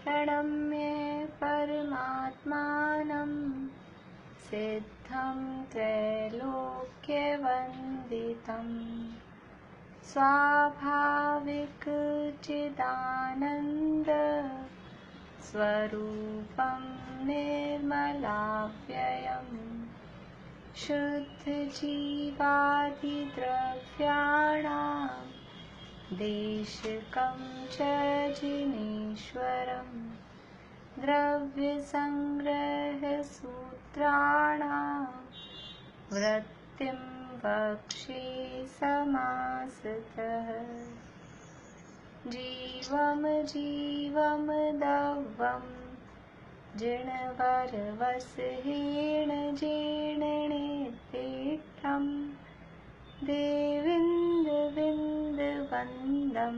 प्रणम्य परमात्मानं सिद्धं त्रैलोक्यवन्दितं स्वाभाविकचिदानन्द स्वरूपं निर्मलाव्ययम् शुद्धजीवादिद्रव्याणां देशकं च जिनेश्वरम् द्रव्यसंग्रहसूत्राणां वृत्तिं वक्षे समासतः जीवं दव्वं जिणवरवसहेण जीर्णनेत्रेष्ठं देविन्दविन्दवन्दं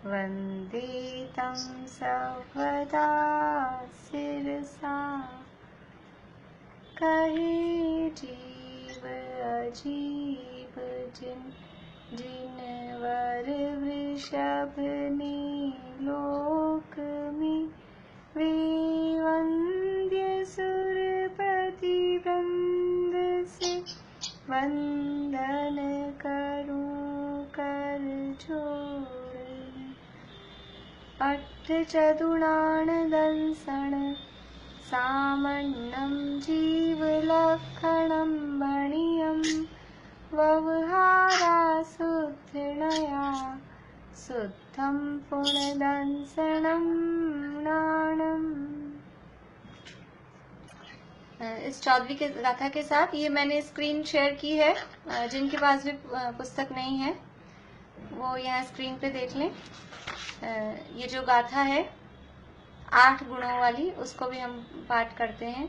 वन्दे तं सर्वदा शिरसा कहे जीव अजीव जिनवर वृषभ ने लोक में वे वन्द्य सुरपति वृंद से वंदन करूं कर जोड़ अट्ठ चतुर्णान दंसन सामन्नं जीवलक्षणं मणियं व्यवहाराशुद्धया शुद्धं पुनर्दंसनं नाणम्। इस 14वीं के गाथा के साथ ये मैंने स्क्रीन शेयर की है। जिनके पास भी पुस्तक नहीं है वो यहाँ स्क्रीन पे देख लें। ये जो गाथा है 8 गुणों वाली, उसको भी हम पाठ करते हैं।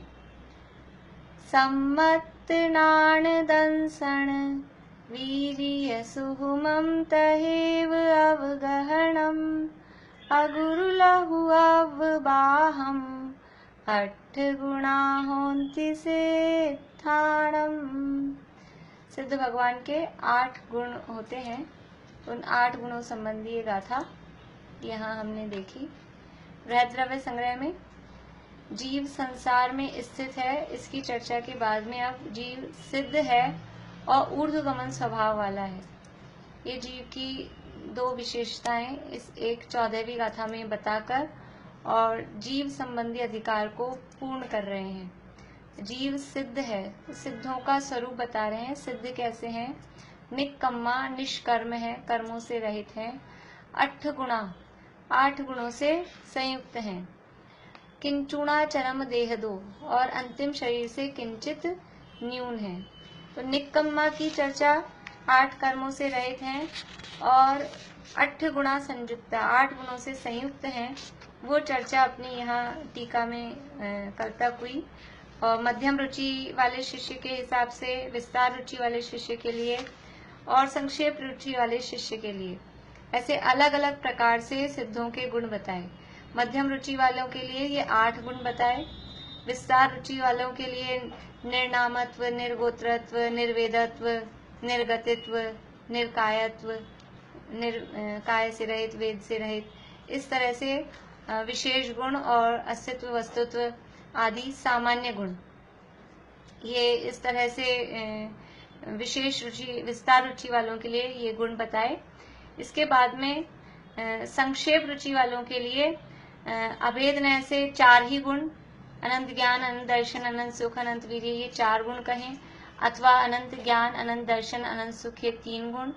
सम्मत्तनान दंसन वीर्य सुहुमं तहेव अवगहनम् अगुरुलहु अवबाहम् अट्ठ गुणा होन्ति सिद्धाणम्। सिद्ध भगवान के 8 गुण होते हैं। उन 8 गुणों संबंधी ये गाथा यहाँ हमने देखी। बृहद्रव्य संग्रह में जीव संसार में स्थित है, इसकी चर्चा के बाद में अब जीव सिद्ध है और ऊर्ध्वगमन स्वभाव वाला है। ये जीव की 2 विशेषताएं इस एक 14वीं गाथा में बताकर और जीव संबंधी अधिकार को पूर्ण कर रहे हैं। जीव सिद्ध है, सिद्धों का स्वरूप बता रहे हैं। सिद्ध कैसे हैं? निक्कम्मा, निष्कर्म है, कर्मों से रहित है। 8 गुणा, 8 गुणों से संयुक्त हैं। किंचुणा चरम देह दो, और अंतिम शरीर से किंचित न्यून है। तो निक्कम्मा की चर्चा 8 कर्मों से रहित हैं और 8 गुणा संयुक्त, 8 गुणों से संयुक्त हैं। वो चर्चा अपनी यहाँ टीका में कल हुई। और मध्यम रुचि वाले शिष्य के हिसाब से, विस्तार रुचि वाले शिष्य के लिए और संक्षेप रुचि वाले शिष्य के लिए ऐसे अलग अलग प्रकार से सिद्धों के गुण बताए। मध्यम रुचि वालों के लिए ये 8 गुण बताए। विस्तार रुचि वालों के लिए निर्नामत्व, निर्गोत्रत्व, निर्वेदत्व, निर्गतित्व, निर्कायत्व, काय से रहित, वेद से रहित, इस तरह से विशेष गुण और अस्तित्व, वस्तुत्व आदि सामान्य गुण, ये इस तरह से विशेष रुचि, विस्तार रुचि वालों के लिए ये गुण बताए। इसके बाद में संक्षेप रुचि वालों के लिए अभेद नय से 4 ही गुण, अनंत ज्ञान, अनंत दर्शन, अनंत सुख, अनंत वीर्य, ये 4 गुण कहें, अथवा अनंत ज्ञान, अनंत दर्शन, अनंत सुख, ये 3 गुण।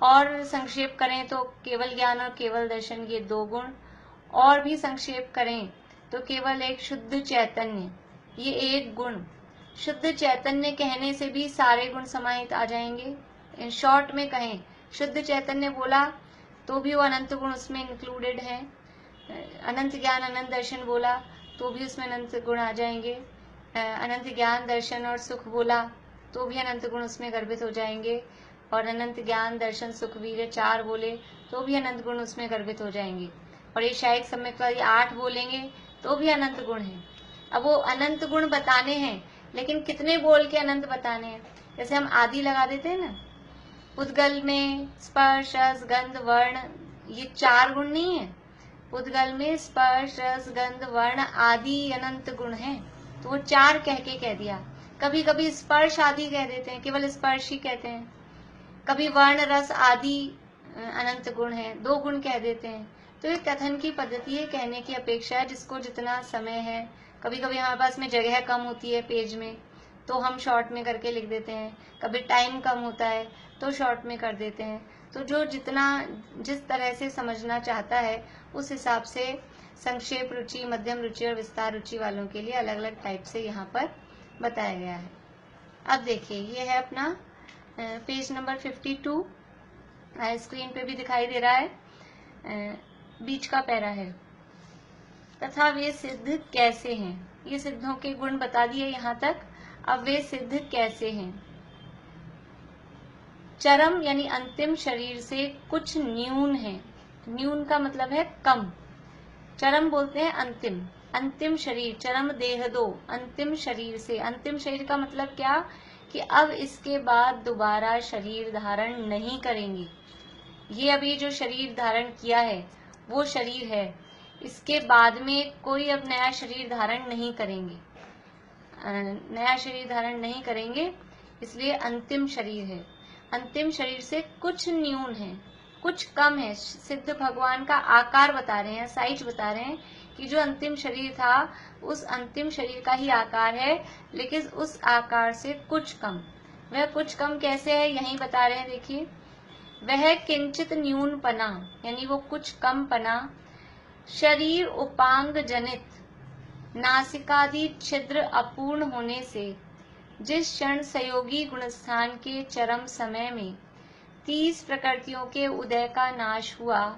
और संक्षेप करें तो केवल ज्ञान और केवल दर्शन, ये 2 गुण। और भी संक्षेप करें तो केवल एक शुद्ध चैतन्य, ये 1 गुण। शुद्ध चैतन्य कहने से भी सारे गुण समाहित आ जाएंगे। इन शॉर्ट में कहें, शुद्ध चैतन्य बोला तो भी वो अनंत गुण उसमें इंक्लूडेड है। अनंत ज्ञान, अनंत दर्शन बोला तो भी उसमें अनंत गुण आ जाएंगे। अनंत ज्ञान, दर्शन और सुख बोला तो भी अनंत गुण उसमें गर्भित हो जाएंगे। और अनंत ज्ञान, दर्शन, सुख, वीर्य 4 बोले तो भी अनंत गुण उसमें गर्भित हो जाएंगे। और ये शायिक सम्यक्तवादी 8 बोलेंगे तो भी अनंत गुण है। अब वो अनंत गुण बताने हैं, लेकिन कितने बोल के अनंत बताने हैं? जैसे हम आदि लगा देते हैं ना, उद्गल में स्पर्श, रस, गंध, वर्ण, ये 4 गुण नहीं है। उद्गल में स्पर्श रस गंध वर्ण आदि अनंत गुण हैं, तो वो 4 कह दिया। कभी कभी स्पर्श आदि कह देते हैं, केवल स्पर्श ही कहते हैं। कभी वर्ण रस आदि अनंत गुण है, 2 गुण कह देते हैं। तो ये कथन की पद्धति है, कहने की अपेक्षा है, जिसको जितना समय है। कभी कभी हमारे पास में जगह कम होती है पेज में, तो हम शॉर्ट में करके लिख देते हैं। कभी टाइम कम होता है तो शॉर्ट में कर देते हैं। तो जो जितना जिस तरह से समझना चाहता है उस हिसाब से संक्षेप रुचि, मध्यम रुचि और विस्तार रुचि वालों के लिए अलग अलग टाइप से यहाँ पर बताया गया है। अब देखिए, ये है अपना पेज नंबर 52, स्क्रीन पे भी दिखाई दे रहा है, बीच का पैरा है। तथा वे सिद्ध कैसे हैं, ये सिद्धों के गुण बता दिए यहाँ तक। अब वे सिद्ध कैसे हैं? चरम यानी अंतिम शरीर से कुछ न्यून है। न्यून का मतलब है कम। चरम बोलते हैं अंतिम, अंतिम शरीर, चरम देह दो, अंतिम शरीर से। अंतिम शरीर का मतलब क्या कि अब इसके बाद दोबारा शरीर धारण नहीं करेंगे। ये अभी जो शरीर धारण किया है वो शरीर है, इसके बाद में कोई अब नया शरीर धारण नहीं करेंगे, नया शरीर धारण नहीं करेंगे, इसलिए अंतिम शरीर है। अंतिम शरीर से कुछ न्यून है, कुछ कम है। सिद्ध भगवान का आकार बता रहे हैं, साइज बता रहे हैं कि जो अंतिम शरीर था उस अंतिम शरीर का ही आकार है, लेकिन उस आकार से कुछ कम। वह कुछ कम कैसे है, यही बता रहे हैं। देखिए, वह किंचित न्यून पना यानी वो कुछ कम पना, शरीर उपांग जनित, नासिकादि छिद्र अपूर्ण होने से जिस क्षण संयोगी गुणस्थान के चरम समय में 30 प्रकृतियों के उदय का नाश हुआ,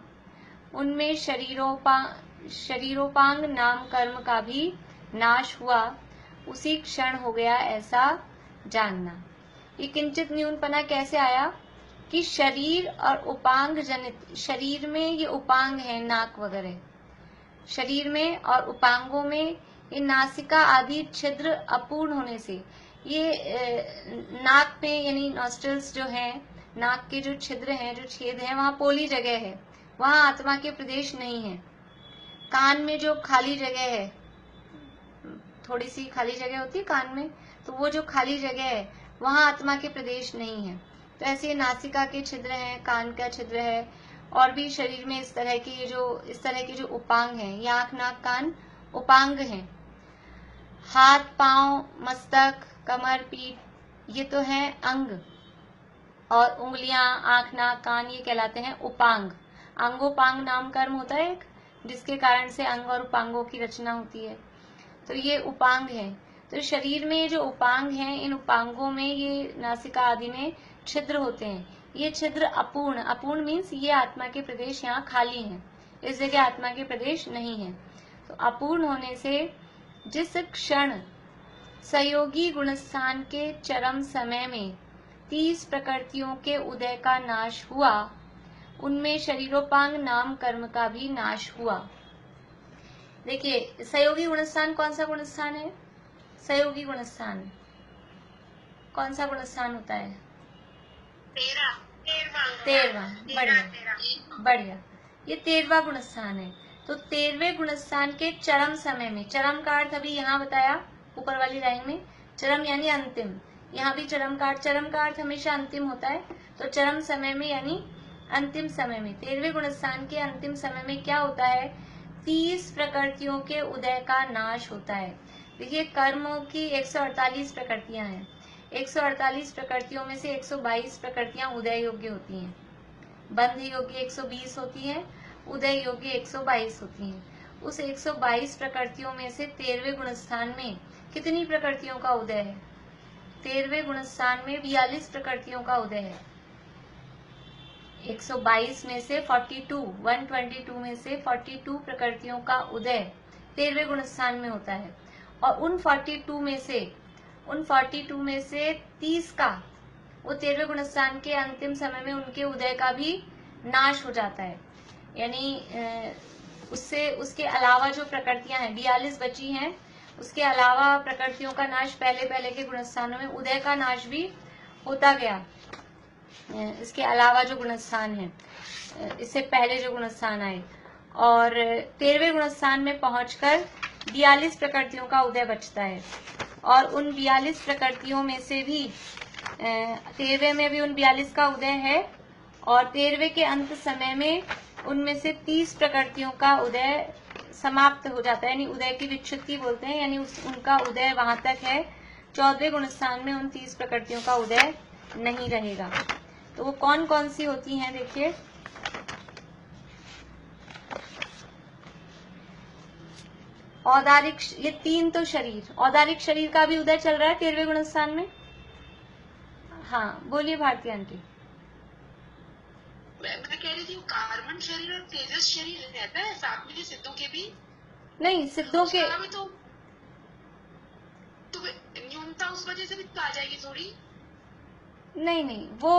उनमें शरीरोपांग नाम कर्म का भी नाश हुआ, उसी क्षण हो गया ऐसा जानना। ये किंचित न्यूनपना कैसे आया कि शरीर और उपांग जनित, शरीर में ये उपांग है, नाक वगैरह, शरीर में और उपांगों में ये नासिका आदि छिद्र अपूर्ण होने से, ये नाक में यानी नॉस्ट्रल्स जो हैं, नाक के जो छिद्र हैं, जो छेद हैं, वहां पोली जगह है, वहां आत्मा के प्रदेश नहीं है। कान में जो खाली जगह है, थोड़ी सी खाली जगह होती है कान में, तो वो जो खाली जगह है वहां आत्मा के प्रदेश नहीं है। तो ऐसे नासिका के छिद्र हैं, कान का छिद्र है, और भी शरीर में इस तरह के जो उपांग हैं, ये आंख नाक कान उपांग हैं। हाथ पांव मस्तक कमर पीठ, ये तो है अंग, और उंगलियां आंख नाक कान ये कहलाते हैं उपांग। अंगोपांग नाम कर्म होता है एक, जिसके कारण से अंग और उपांगों की रचना होती है, तो ये उपांग है। तो शरीर में जो उपांग हैं, इन उपांगों में ये नासिका आदि में छिद्र होते हैं। ये छिद्र अपूर्ण, अपूर्ण मीन्स ये आत्मा के प्रदेश यहाँ खाली हैं, इस जगह आत्मा के प्रदेश नहीं है। तो अपूर्ण होने से जिस क्षण संयोगी गुणस्थान के चरम समय में 30 प्रकृतियों के उदय का नाश हुआ, उनमें शरीरोपांग नाम कर्म का भी नाश हुआ। देखिए, संयोगी गुणस्थान कौन सा गुणस्थान है? संयोगी गुणस्थान कौन सा गुणस्थान होता है? 13वां। बढ़िया, ये 13वां गुणस्थान है। तो 13वें गुणस्थान के चरम समय में, चरम का अर्थ अभी यहाँ बताया ऊपर वाली लाइन में, चरम यानी अंतिम, यहाँ भी चरम का अर्थ हमेशा अंतिम होता है। तो चरम समय में यानी अंतिम समय में, 13वें गुणस्थान के अंतिम समय में क्या होता है? 30 प्रकृतियों के उदय का नाश होता है। देखिए, कर्मों की 148 प्रकृतियां हैं। 148 प्रकृतियों में से 122 प्रकृतियां उदय योग्य होती हैं, बंध योग्य 120 होती हैं, उदय योग्य 122 होती हैं। उस 122 प्रकृतियों में से 13वें गुणस्थान में कितनी प्रकृतियों का उदय है? 13वें गुणस्थान में 42 प्रकृतियों का उदय है। 122 में से 122 में से 42 प्रकृतियों का उदय 13वें गुणस्थान में होता है। और उन 42 में से 30 का वो 13वें गुणस्थान के अंतिम समय में उनके उदय का भी नाश हो जाता है। यानी उसके अलावा जो प्रकृतियां हैं 42 बची हैं, उसके अलावा प्रकृतियों का नाश पहले के गुणस्थानों में उदय का नाश भी होता गया। इसके अलावा जो गुणस्थान है, इससे पहले जो गुणस्थान आए, और 13वें गुणस्थान में पहुंचकर 42 प्रकृतियों का उदय बचता है। और उन 42 प्रकृतियों में से भी 13वें में भी उन 42 का उदय है और 13वें के अंत समय में उनमें से 30 प्रकृतियों का उदय समाप्त हो जाता है, यानी उदय की विच्छुत्ति बोलते हैं, यानी उनका उदय वहां तक है। 14वें गुणस्थान में उन 30 प्रकृतियों का उदय नहीं रहेगा। तो वो कौन कौन सी होती हैं देखिए। औदारिक, ये 3 तो शरीर, औदारिक शरीर का भी उदय चल रहा है 13वें गुणस्थान में। हाँ बोलिए भारती आंटी। मैं कह रही थी कार्बन शरीर और तेजस शरीर रहता है साथ में सिद्धों के भी। नहीं, सिद्धों के तो न्यूनता उस वजह से भी तो आ जाएगी थोड़ी। नहीं, वो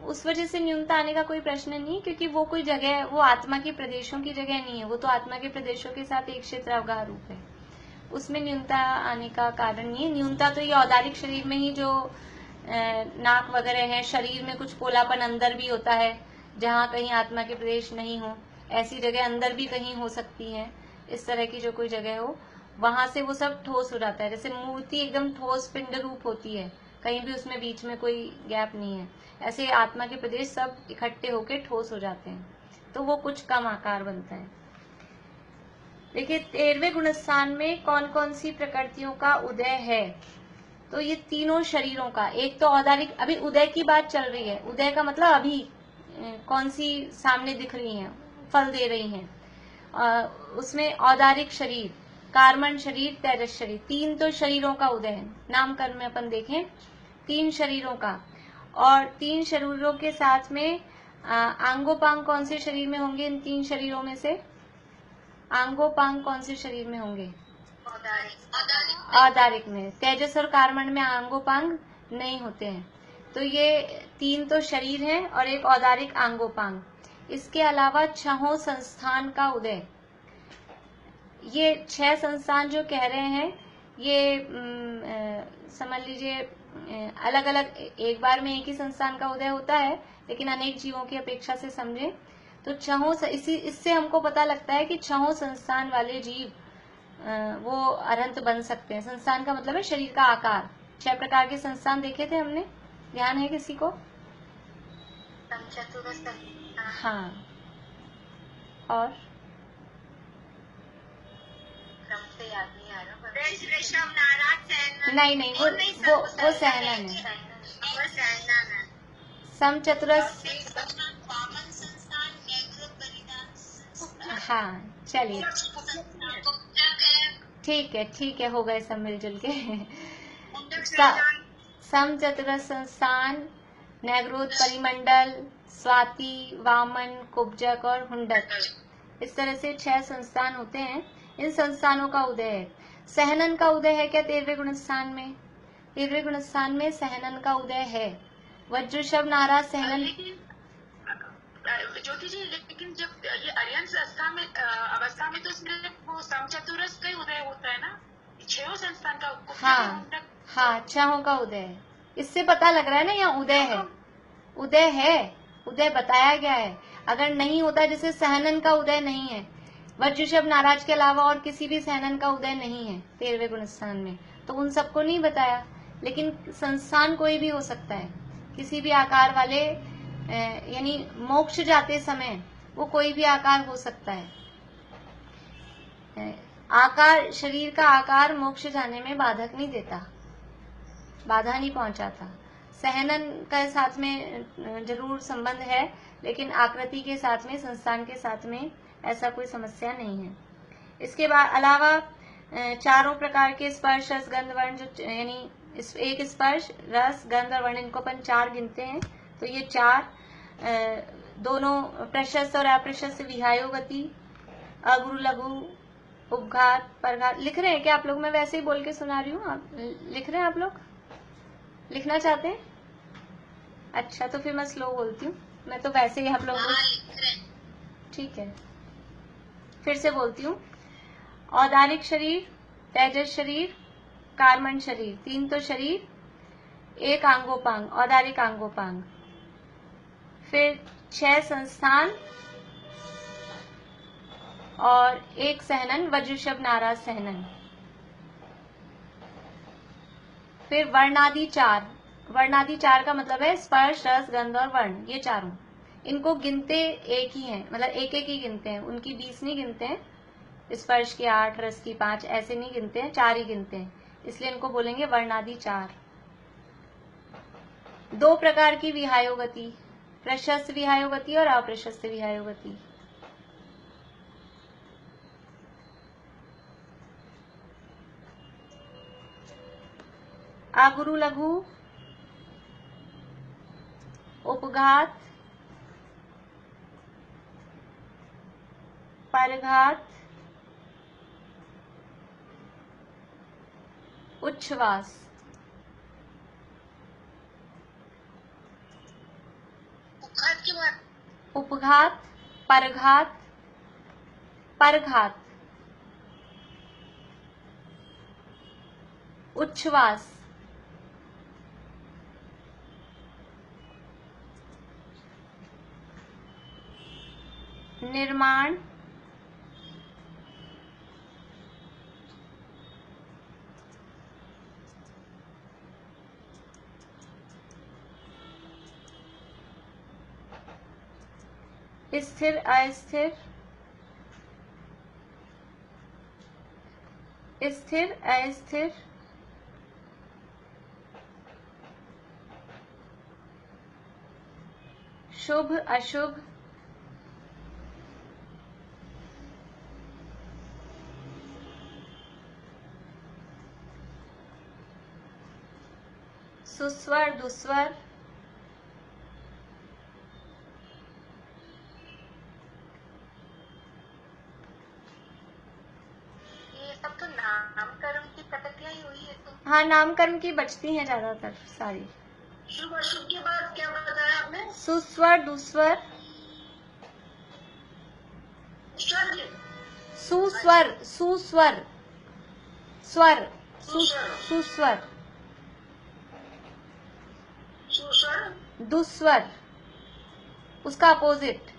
उस वजह से न्यूनता आने का कोई प्रश्न नहीं, क्योंकि वो कोई जगह, वो आत्मा के प्रदेशों की जगह नहीं है, वो तो आत्मा के प्रदेशों के साथ एक क्षेत्र अवगाह रूप है, उसमें न्यूनता आने का कारण नहीं है। न्यूनता तो ये औदारिक शरीर में ही जो नाक वगैरह है, शरीर में कुछ पोलापन अंदर भी होता है, जहाँ कहीं आत्मा के प्रदेश नहीं हो, ऐसी जगह अंदर भी कहीं हो सकती है। इस तरह की जो कोई जगह हो, वहां से वो सब ठोस हो जाता है। जैसे मूर्ति एकदम ठोस पिंड रूप होती है, कहीं भी उसमें बीच में कोई गैप नहीं है, ऐसे आत्मा के प्रदेश सब इकट्ठे होके ठोस हो जाते हैं, तो वो कुछ कम आकार बनता है। देखिए 13वें गुणस्थान में कौन कौन सी प्रकृतियों का उदय है। तो ये तीनों शरीरों का, एक तो औदारिक, अभी उदय की बात चल रही है, उदय का मतलब अभी कौन सी सामने दिख रही हैं, फल दे रही हैं, उसमें औदारिक शरीर, कार्मण शरीर, तेजस शरीर, 3 तो शरीरों का उदय है। नामकरण में अपन देखें 3 शरीरों का, और 3 शरीरों के साथ में आंगोपांग कौन से शरीर में होंगे। इन 3 शरीरों में से आंगोपांग कौन से शरीर में होंगे। औदारिक में। तेजस और कार्मण में आंगोपांग नहीं होते हैं। तो ये 3 तो शरीर हैं और एक औदारिक आंगोपांग। इसके अलावा 6 संस्थान का उदय। ये 6 संस्थान जो कह रहे हैं, ये समझ लीजिए अलग अलग, एक बार में एक ही संस्थान का उदय होता है, लेकिन अनेक जीवों की अपेक्षा से समझें तो 6 इससे हमको पता लगता है कि 6 संस्थान वाले जीव वो अरंत बन सकते हैं। संस्थान का मतलब है शरीर का आकार। 6 प्रकार के संस्थान देखे थे हमने, ध्यान है किसी को। हाँ, और नहीं, वो सहनन है। सम चतुरस, हाँ चलिए ठीक है, हो गए सब मिलजुल के। सम चतुरस संस्थान, नैग्रोध परिमंडल, स्वाति, वामन, कुब्जक और हुंडक, इस तरह से 6 संस्थान होते हैं। इन संस्थानों का उदय है। सहनन का उदय है क्या 13वें गुणस्थान में। 13वें गुणस्थान में सहनन का उदय है। वज्रशव नाराज सहनन। ज्योति जी, लेकिन जब ये अर्यन अवस्था में तो इसमें वो समचतुरस का उदय होता है ना, 6 संस्थान का। हाँ 6 का उदय है। इससे पता लग रहा है ना, यहाँ उदय है, उदय बताया गया है। अगर नहीं होता, जैसे सहनन का उदय नहीं है, वज्रशव नाराज के अलावा और किसी भी सहनन का उदय नहीं है 13वें गुणस्थान में, तो उन सबको नहीं बताया। लेकिन संस्थान कोई भी हो सकता है, किसी भी आकार वाले, यानी मोक्ष जाते समय वो कोई भी आकार हो सकता है। आकार, शरीर का आकार मोक्ष जाने में बाधक नहीं देता, बाधा नहीं पहुंचाता। सहनन का साथ में जरूर संबंध है, लेकिन आकृति के साथ में, संस्थान के साथ में ऐसा कोई समस्या नहीं है। इसके बाद अलावा 4 प्रकार के स्पर्श, रस, गंध, वर्ण, जो यानी एक स्पर्श, रस, गंध और वर्ण, इनको अपन 4 गिनते हैं। तो ये 4 दोनों प्रशस्त और अप्रशस्त विहायो गति, अगुरु लघु, उपघात, परघात। लिख रहे हैं क्या आप लोग। मैं वैसे ही बोल के सुना रही हूँ, आप लिख रहे हैं। आप लोग लिखना चाहते हैं? अच्छा, तो फिर मैं स्लो बोलती हूँ। मैं तो वैसे ही आप लोग ठीक है, फिर से बोलती हूँ। औदारिक शरीर, तेजस शरीर, कार्मण शरीर, 3 तो शरीर, एक आंगोपांग, औदारिक आंगोपांग, फिर 6 संस्थान, और एक सहनन वज्रशब्द नाराज सहनन। फिर वर्णादि चार, वर्णादि चार का मतलब है स्पर्श, रस, गंध और वर्ण, ये चारों। इनको गिनते एक ही हैं, मतलब एक एक ही गिनते हैं, उनकी 20 नहीं गिनते हैं। स्पर्श की 8, रस की 5, ऐसे नहीं गिनते हैं, 4 ही गिनते हैं, इसलिए इनको बोलेंगे वर्णादि चार। 2 प्रकार की विहायोगति, प्रशस्त विहायोगति और अप्रशस्त विहायोगति। आगुरु लघु, उपघात, परघात, उच्छ्वास। उपघात के बाद उपघात, परघात, परघात, उच्छ्वास, निर्माण, स्थिर अस्थिर, स्थिर अस्थिर, शुभ अशुभ, सुस्वर दुस्वर, ये सब तो नामकरण की प्रक्रिया ही हुई है। तो हाँ, नामकरण की बचती हैं ज्यादातर सारी। शुभ अशुभ के बाद क्या बताया आपने? सुस्वर दुस्वर, सुस्वर, सुस्वर, स्वर, सुस्वर, दुस्वर, उसका अपोजिट।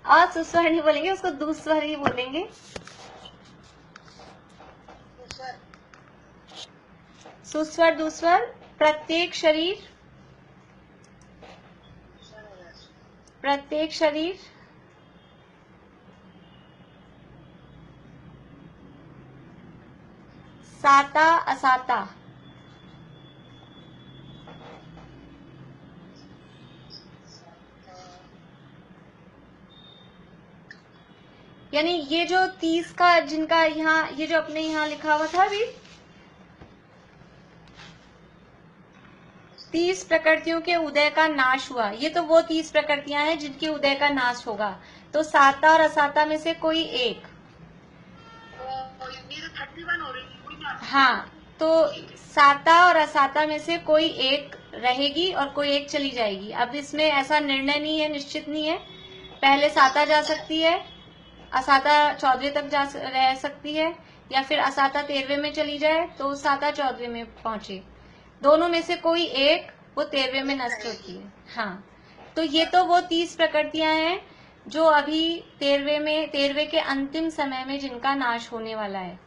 असुस्वर नहीं बोलेंगे, उसको दुस्वर ही बोलेंगे। सुस्वर दुस्वर, प्रत्येक शरीर, प्रत्येक शरीर, साता असाता, यानी ये जो 30 का जिनका यहाँ, ये जो अपने यहाँ लिखा हुआ था अभी, 30 प्रकृतियों के उदय का नाश हुआ, ये तो वो 30 प्रकृतियां हैं जिनके उदय का नाश होगा। तो साता और असाता में से कोई एक, 31 हो रही है। हाँ, तो साता और असाता में से कोई एक रहेगी और कोई एक चली जाएगी। अब इसमें ऐसा निर्णय नहीं है, निश्चित नहीं है, पहले साता जा सकती है, असाता 14वें तक रह सकती है, या फिर असाता 13वें में चली जाए तो साता 14वें में पहुंचे। दोनों में से कोई एक वो 13वें में नष्ट होती है। हाँ, तो ये तो वो 30 प्रकृतियां हैं जो अभी 13वें के अंतिम समय में जिनका नाश होने वाला है।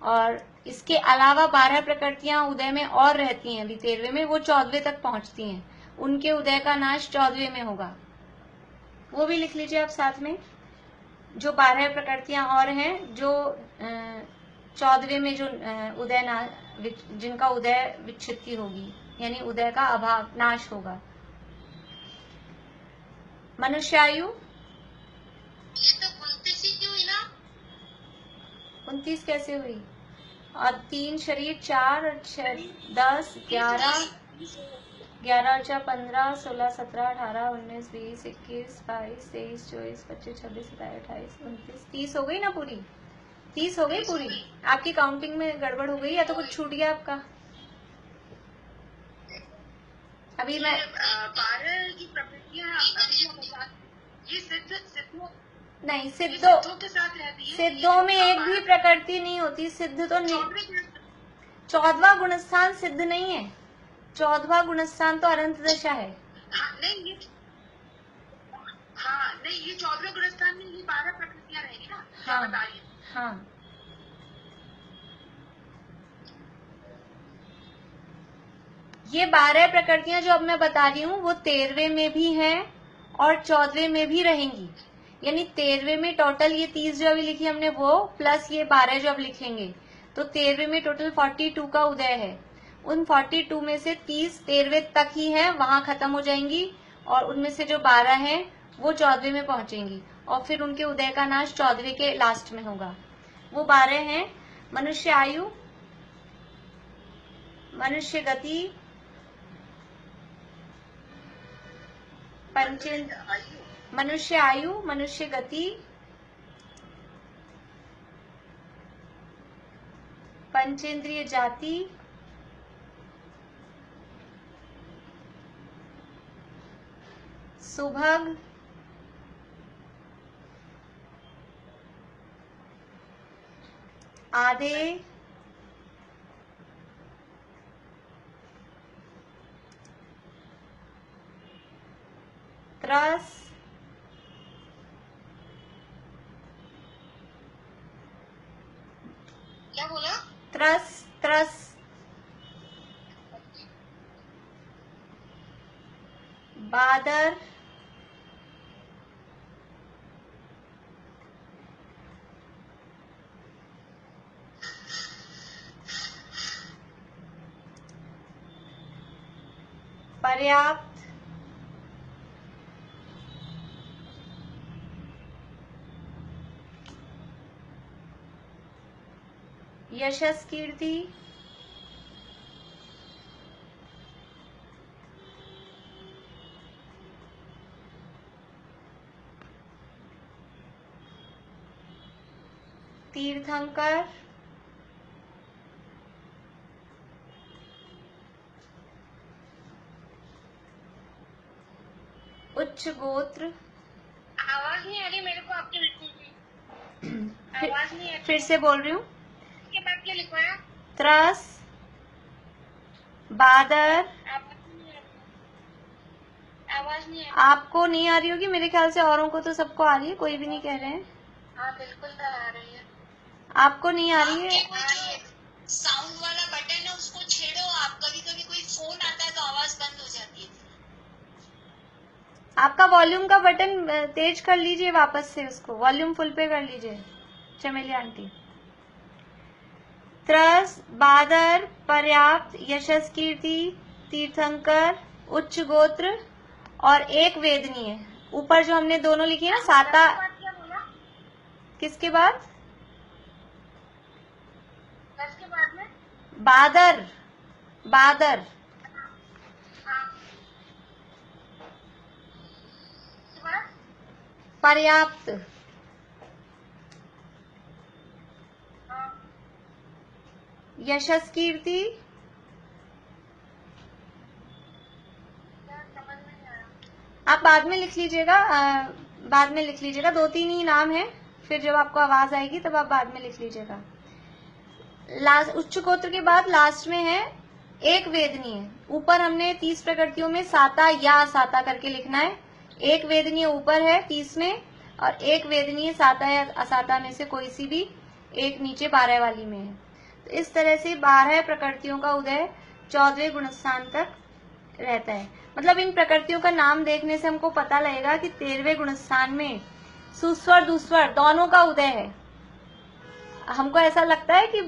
और इसके अलावा 12 प्रकृतियां उदय में और रहती हैं, अभी 13वें में, वो 14वें तक पहुंचती हैं, उनके उदय का नाश 14वें में होगा। वो भी लिख लीजिए आप साथ में, जो 12 प्रकृतियां और हैं जो 14वें में जो उदय जिनका उदय विच्छित्ति होगी, यानी उदय का अभाव, नाश होगा। मनुष्यायु ये तो 29 ही हुई ना? 29 कैसे हुई? और 3 शरीर, 4 और 6, 10, 11, 11 और 4, 15, 16, 17, 18, 19, 20, 21, 22, 23, 24, 25, 26, 27, 28, 29, 30 हो गई ना पूरी? 30 हो गई पूरी? आपकी काउंटिंग में गड़बड़ हो गई या तो कुछ छूट गया आपका? अभी मैं 12 की प्रकृतियां ये नहीं, सिद्धों के साथ रहती है। सिद्धों में एक भी प्रकृति नहीं होती। सिद्ध तो 14वां गुणस्थान सिद्ध नहीं है, 14वां गुणस्थान तो अनंत दशा है। नहीं, ये 14वें गुणस्थान में ये 12 प्रकृतियां रहेंगी ना? क्या हाँ बता रही है? हाँ, ये 12 प्रकृतियां जो अब मैं बता रही हूँ वो 13वें में भी हैं और 14वें में भी रहेंगी। यानी 13वें में टोटल ये 30 जो अभी लिखी हमने वो प्लस ये 12 जो अब लिखेंगे, तो 13वें में टोटल 42 का उदय है। उन 42 में से 30 13वें तक ही है, वहां खत्म हो जाएंगी, और उनमें से जो 12 हैं वो 14वें में पहुंचेंगी, और फिर उनके उदय का नाश 14वें के लास्ट में होगा। वो 12 हैं मनुष्य आयु, मनुष्य गति, मनुष्य आयु, मनुष्य गति, पंचेंद्रिय जाति, सुभग, आधे, त्रस, क्या बोला? त्रस, त्रस, बादर, पर्याप्त, यशस कीर्ति, तीर्थंकर, उच्च गोत्र। आवाज नहीं आ रही मेरे को आपकी बिल्कुल भी। आवाज नहीं आ रही। फिर से बोल रही हूँ, इसके बाद क्या लिखवाया? त्रस, बादर। आवाज नहीं आ रही। आपको नहीं आ रही होगी, मेरे ख्याल से औरों को तो सबको आ रही है, कोई भी नहीं कह रहे हैं। हाँ बिल्कुल आ रही है। आपको नहीं आ रही है? साउंड वाला बटन है उसको छेड़ो आप, कभी कभी कोई फोन आता है तो आवाज बंद हो जाती है। आपका वॉल्यूम का बटन तेज कर लीजिए, वापस से उसको वॉल्यूम फुल पे कर लीजिए चमेली आंटी। त्रस, बादर, पर्याप्त, यशस कीर्ति, तीर्थंकर, उच्च गोत्र और एक वेदनीय। ऊपर जो हमने दोनों लिखी है ना, साता। किसके बाद? के बाद में बादर, बादर, पर्याप्त, यशस कीर्ति, आप बाद में लिख लीजिएगा, बाद में लिख लीजिएगा, 2-3 ही नाम है, फिर जब आपको आवाज आएगी तब आप बाद में लिख लीजिएगा। लास्ट उच्च गोत्र के बाद लास्ट में है एक वेदनीय। ऊपर हमने 30 प्रकृतियों में साता या असाता करके लिखना है। एक वेदनीय ऊपर है 30 में, और एक वेदनीय साता या असाता में से कोई सी भी एक नीचे 12 वाली में है। तो इस तरह से 12 प्रकृतियों का उदय 14वें गुणस्थान तक रहता है। मतलब इन प्रकृतियों का नाम देखने से हमको पता लगेगा कि 13वें गुणस्थान में सुस्वर दुस्वर दोनों का उदय है। हमको ऐसा लगता है कि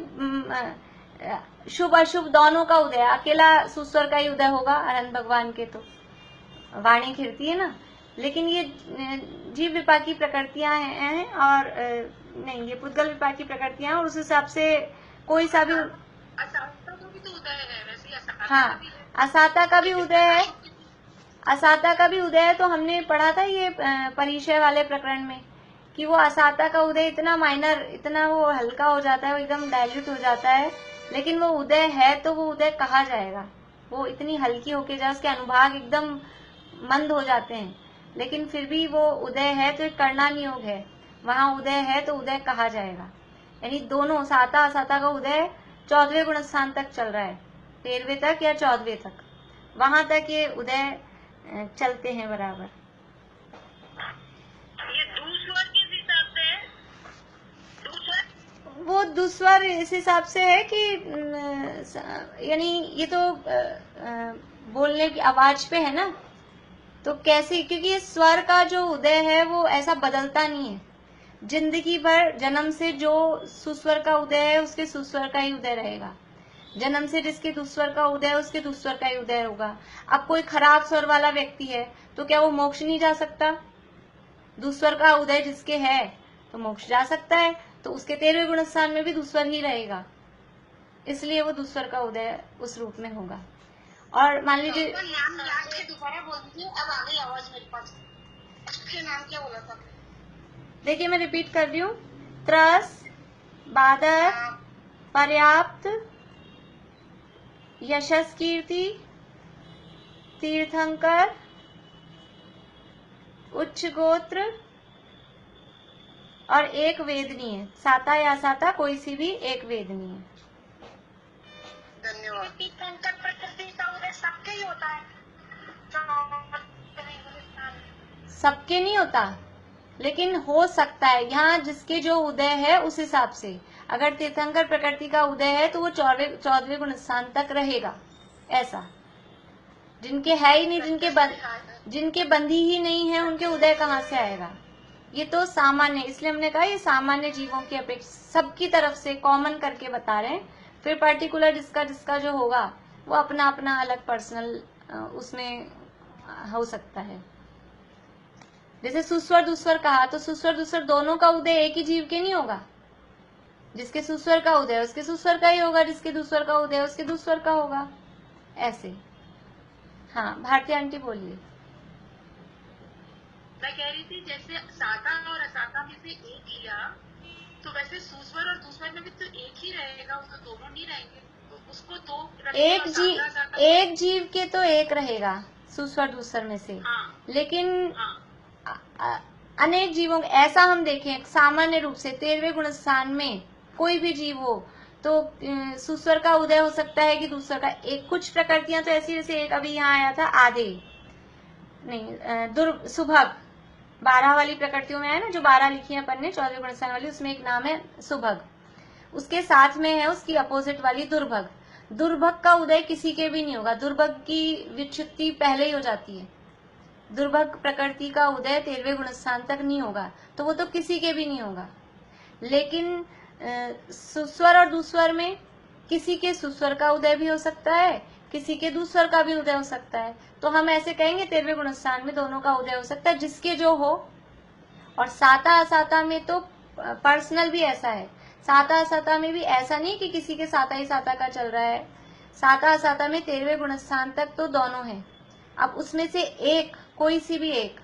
शुभ अशुभ दोनों का उदय, अकेला सुस्वर का ही उदय होगा अनंत भगवान के, तो वाणी खिरती है ना। लेकिन ये जीव विपाकी प्रकृतियां हैं, और नहीं, ये पुद्गल विपाकी प्रकृतियां, और उस हिसाब से कोई सा भी असाता का भी तो उदय है वैसे। हाँ, असाता का भी उदय है, असाता का भी उदय है। तो हमने पढ़ा था ये परिचय वाले प्रकरण में कि वो असाता का उदय इतना माइनर, इतना वो हल्का हो जाता है, वो एकदम डायल्यूट हो जाता है, लेकिन वो उदय है तो वो उदय कहा जाएगा। वो इतनी हल्की होके जाए, उसके अनुभाग एकदम मंद हो जाते हैं, लेकिन फिर भी वो उदय है, तो एक करना नियोग है, वहां उदय है तो उदय कहा जाएगा। यानी दोनों साता असाता का उदय 14वें गुणस्थान तक चल रहा है, 13वें तक या 14वें तक, वहां तक ये उदय चलते हैं बराबर। स्वर इस हिसाब से है कि यानी ये तो बोलने की आवाज पे है ना, तो कैसे, क्योंकि ये स्वर का जो उदय है वो ऐसा बदलता नहीं है। जिंदगी भर जन्म से जो सुस्वर का उदय है उसके सुस्वर का ही उदय रहेगा, जन्म से जिसके दुस्वर का उदय है उसके दुस्वर का ही उदय होगा। अब कोई खराब स्वर वाला व्यक्ति है तो क्या वो मोक्ष नहीं जा सकता? दुस्वर का उदय जिसके है तो मोक्ष जा सकता है, तो उसके 13वें गुणस्थान में भी दुस्वर ही रहेगा, इसलिए वो दुस्वर का उदय उस रूप में होगा। और मान लीजिए नाम याद है, दोबारा बोल दीजिए, अब आ गई आवाज मेरे पास। उसके नाम क्या बोला था? देखिए मैं रिपीट कर रही हूँ, त्रस, बादर, पर्याप्त, यशस कीर्ति, तीर्थंकर, उच्च गोत्र और एक वेदनी है। साता या साता कोई सी भी एक वेदनी है। धन्यवाद। तीर्थंकर प्रकृति का उदय सबके ही होता है? सबके नहीं होता, लेकिन हो सकता है। यहाँ जिसके जो उदय है उस हिसाब से, अगर तीर्थंकर प्रकृति का उदय है तो वो 14वें गुणस्थान तक रहेगा। ऐसा जिनके है ही नहीं, जिनके बंधी ही नहीं है, उनके उदय कहाँ से आएगा? ये तो सामान्य, इसलिए हमने कहा ये सामान्य जीवों की अपेक्षा सबकी तरफ से कॉमन करके बता रहे हैं। फिर पर्टिकुलर जिसका जिसका जो होगा वो अपना अपना अलग पर्सनल उसमें हो सकता है। जैसे सुस्वर दुस्वर कहा, तो सुस्वर दुस्वर दोनों का उदय एक ही जीव के नहीं होगा। जिसके सुस्वर का उदय उसके सुस्वर का ही होगा, जिसके दुस्वर का उदय उसके दुस्वर का होगा, ऐसे। हाँ भारती आंटी बोलिए। मैं कह रही थी जैसे साता और असाता में से एक लिया, तो वैसे सुस्वर और दुस्वर में भी तो एक ही रहेगा, उसको दोनों नहीं रहेंगे, तो उसको दो एक जीव के तो एक रहेगा सुस्वर दुस्वर में से। हाँ, लेकिन हाँ, अनेक जीवों, ऐसा हम देखें सामान्य रूप से 13वें गुणस्थान में कोई भी जीव हो तो सुस्वर का उदय हो सकता है कि दूसर का। एक कुछ प्रकृतियां तो ऐसी, जैसे एक अभी यहाँ आया था आधे नहीं सुभग, 12 वाली प्रकृतियों में है ना, जो 12 लिखी है अपन ने 14वें गुणस्थान वाली, उसमें एक नाम है सुभग, उसके साथ में है उसकी अपोजिट वाली दुर्भग। दुर्भग का उदय किसी के भी नहीं होगा, दुर्भग की विच्छुत्ति पहले ही हो जाती है। दुर्भग प्रकृति का उदय 13वें गुणस्थान तक नहीं होगा, तो वो तो किसी के भी नहीं होगा। लेकिन सुस्वर और दुस्वर में किसी के सुस्वर का उदय भी हो सकता है, किसी के दुस्वर का भी उदय हो सकता है, तो हम ऐसे कहेंगे 13वें गुणस्थान में दोनों का उदय हो सकता है, जिसके जो हो। और साता असाता में तो पर्सनल भी ऐसा है, साता असाता में भी ऐसा नहीं कि किसी के साता ही साता का चल रहा है। साता असाता में 13वें गुणस्थान तक तो दोनों हैं। अब उसमें से एक, कोई सी भी एक,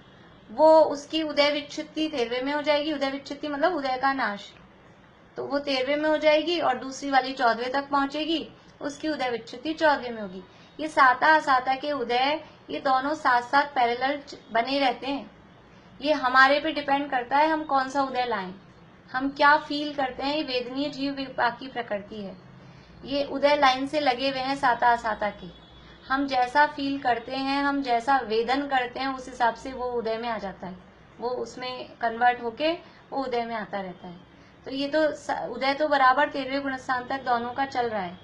वो उसकी उदय विच्छुत्ति 13वें में हो जाएगी। उदय विच्छुत्ति मतलब उदय का नाश, तो वो 13वें में हो जाएगी, और दूसरी वाली 14वें तक पहुंचेगी, उसकी उदय विच्छुत्ति 14वें में होगी। ये साता असाता के उदय ये दोनों साथ साथ पैरेलल बने रहते हैं। ये हमारे पे डिपेंड करता है हम कौन सा उदय लाएं, हम क्या फील करते हैं। ये वेदनीय जीव विपाकी प्रकृति है, ये उदय लाइन से लगे हुए हैं साता असाता के। हम जैसा फील करते हैं, हम जैसा वेदन करते हैं, उस हिसाब से वो उदय में आ जाता है, वो उसमें कन्वर्ट होके वो उदय में आता रहता है। तो ये तो उदय तो बराबर 13वें गुणस्थान तक दोनों का चल रहा है,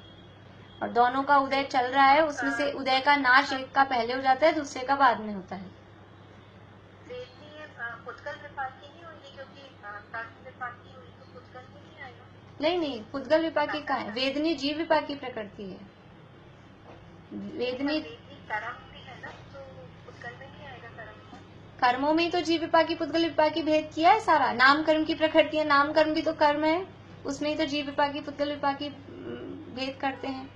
और दोनों का उदय चल रहा है। उसमें से उदय का नाश एक का पहले हो जाता है, दूसरे का बाद में होता है। नहीं, पुद्गल विपाकी का है, वेदनी जीव विपाकी प्रकृति है। वेदनी कर्मों में तो जीव विपाकी पुद्गल विपाकी भेद किया है सारा। नाम कर्म की प्रकृति है, नाम कर्म भी तो कर्म है, उसमें ही तो जीव विपाकी पुद्गल विपाकी भेद करते हैं।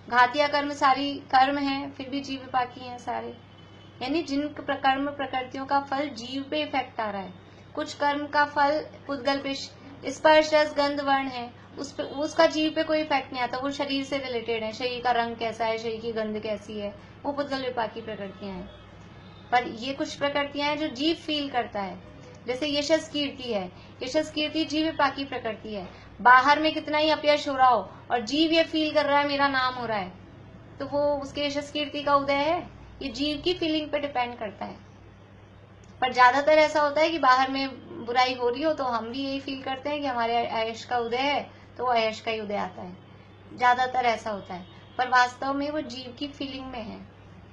घातिया कर्म सारी कर्म है, फिर भी जीव विपाकी हैं सारे। यानी जिन कर्म प्रकृतियों का फल जीव पे इफेक्ट आ रहा है। कुछ कर्म का फल पुद्गल पे, स्पर्श रस गंध वर्ण है, उसका जीव पे कोई इफेक्ट नहीं आता, वो शरीर से रिलेटेड है। शरीर का रंग कैसा है, शरीर की गंध कैसी है, वो पुद्गल विपाकी प्रकृतियां हैं। पर ये कुछ प्रकृतियां हैं जो जीव फील करता है, जैसे यशस कीर्ति है। यशस कीर्ति जीव विपाकी प्रकृति है। बाहर में कितना ही अपयश हो रहा हो और जीव ये फील कर रहा है मेरा नाम हो रहा है, तो वो उसके यशस कीर्ति का उदय है। ये जीव की फीलिंग पे डिपेंड करता है। पर ज्यादातर ऐसा होता है कि बाहर में बुराई हो रही हो तो हम भी यही फील करते हैं कि हमारे आयुष का उदय है, तो वो अयश का ही उदय आता है, ज्यादातर ऐसा होता है। पर वास्तव में वो जीव की फीलिंग में है,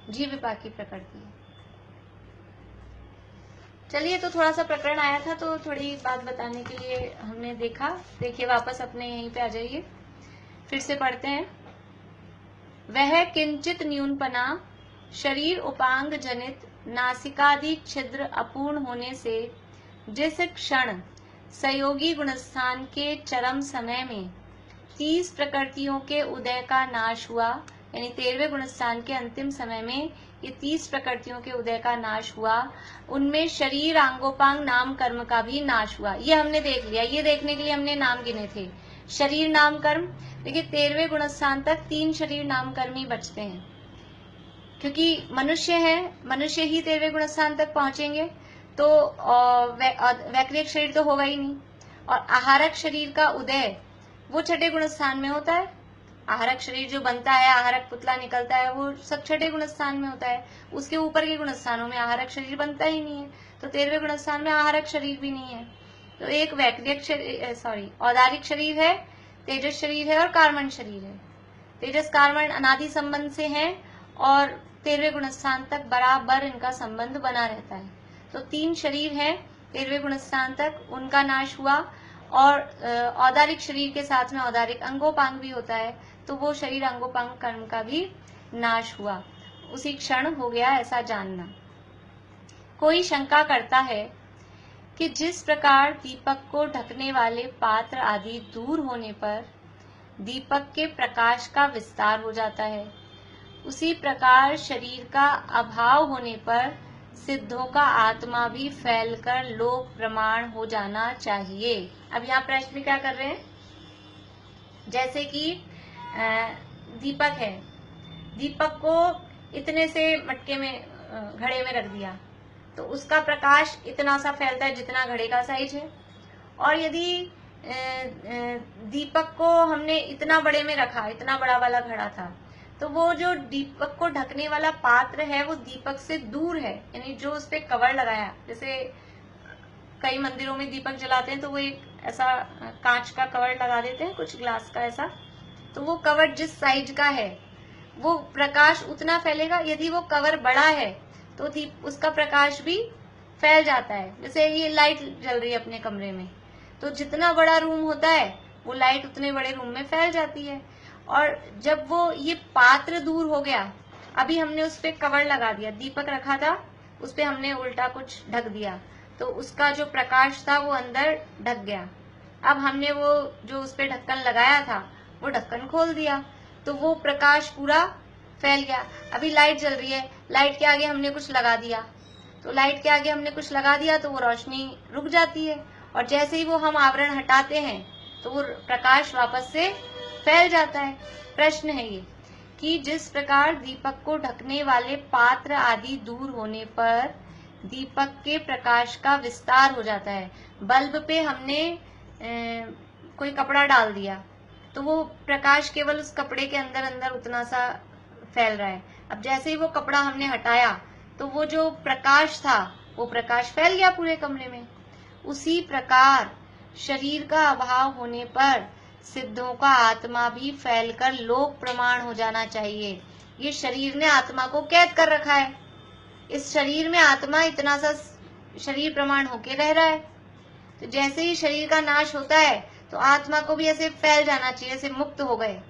जीव विपाक की प्रकृति है। चलिए, तो थोड़ा सा प्रकरण आया था तो थोड़ी बात बताने के लिए हमने देखा। देखिए, वापस अपने यहीं पे आ जाइए, फिर से पढ़ते हैं। वह किंचित न्यूनपना शरीर उपांग जनित नासिकादि छिद्र अपूर्ण होने से जिस क्षण सहयोगी गुणस्थान के चरम समय में 30 प्रकृतियों के उदय का नाश हुआ, यानी 13वें गुणस्थान के अंतिम समय में ये 30 प्रकृतियों के उदय का नाश हुआ, उनमें शरीर आंगोपांग नाम कर्म का भी नाश हुआ। ये हमने देख लिया, ये देखने के लिए हमने नाम गिने थे। शरीर नाम कर्म, देखिए 13वें गुणस्थान तक 3 शरीर नाम कर्म ही बचते हैं, क्योंकि मनुष्य है, मनुष्य ही 13वें गुणस्थान तक पहुंचेंगे, तो वैक्रिक शरीर तो होगा ही नहीं। और आहारक शरीर का उदय वो छठे गुणस्थान में होता है। आहारक शरीर जो बनता है, आहारक पुतला निकलता है, वो सब छठे गुणस्थान में होता है। उसके ऊपर के गुणस्थानों में आहारक शरीर बनता ही नहीं है, तो 13वें गुणस्थान में आहारक शरीर भी नहीं है। तो एक वैक्रिक शरीर, औदारिक शरीर है, तेजस शरीर है और कार्मण शरीर है। तेजस कार्मण अनादि संबंध से है और 13वें गुणस्थान तक बराबर इनका संबंध बना रहता है। तो 3 शरीर है 13वें गुणस्थान तक, उनका नाश हुआ। और औदारिक शरीर के साथ में औदारिक अंगोपांग भी होता है, तो वो शरीर अंगोपांग कर्म का भी नाश हुआ, उसी क्षण हो गया, ऐसा जानना। कोई शंका करता है कि जिस प्रकार दीपक को ढकने वाले पात्र आदि दूर होने पर दीपक के प्रकाश का विस्तार हो जाता है, उसी प्रकार शरीर का अभाव होने पर सिद्धों का आत्मा भी फैलकर लोक प्रमाण हो जाना चाहिए। अब यहाँ प्रश्न क्या कर रहे हैं, जैसे कि दीपक है, दीपक को इतने से मटके में, घड़े में रख दिया, तो उसका प्रकाश इतना सा फैलता है जितना घड़े का साइज है। और यदि दीपक को हमने इतना बड़े में रखा, इतना बड़ा वाला घड़ा था, तो वो जो दीपक को ढकने वाला पात्र है वो दीपक से दूर है, यानी जो उस पे कवर लगाया, जैसे कई मंदिरों में दीपक जलाते हैं तो वो एक ऐसा कांच का कवर लगा देते हैं, कुछ ग्लास का ऐसा, तो वो कवर जिस साइज का है वो प्रकाश उतना फैलेगा। यदि वो कवर बड़ा है तो उसका प्रकाश भी फैल जाता है। जैसे ये लाइट जल रही है अपने कमरे में, तो जितना बड़ा रूम होता है वो लाइट उतने बड़े रूम में फैल जाती है। और जब वो ये पात्र दूर हो गया, अभी हमने उस पे कवर लगा दिया, दीपक रखा था उस पे हमने उल्टा कुछ ढक दिया, तो उसका जो प्रकाश था वो अंदर ढक गया। अब हमने वो जो उस पे ढक्कन लगाया था वो ढक्कन खोल दिया, तो वो प्रकाश पूरा फैल गया। अभी लाइट जल रही है, लाइट के आगे हमने कुछ लगा दिया, तो लाइट के आगे हमने कुछ लगा दिया तो वो रोशनी रुक जाती है, और जैसे ही वो हम आवरण हटाते हैं तो वो प्रकाश वापस से फैल जाता है। प्रश्न है ये कि जिस प्रकार दीपक को ढकने वाले पात्र आदि दूर होने पर दीपक के प्रकाश का विस्तार हो जाता है। बल्ब पे हमने कोई कपड़ा डाल दिया तो वो प्रकाश केवल उस कपड़े के अंदर अंदर उतना सा फैल रहा है। अब जैसे ही वो कपड़ा हमने हटाया तो वो जो प्रकाश था वो प्रकाश फैल गया पूरे कमरे में। उसी प्रकार शरीर का अभाव होने पर सिद्धों का आत्मा भी फैलकर लोक प्रमाण हो जाना चाहिए। ये शरीर ने आत्मा को कैद कर रखा है, इस शरीर में आत्मा इतना सा शरीर प्रमाण होके रह रहा है। तो जैसे ही शरीर का नाश होता है तो आत्मा को भी ऐसे फैल जाना चाहिए, जैसे मुक्त हो गए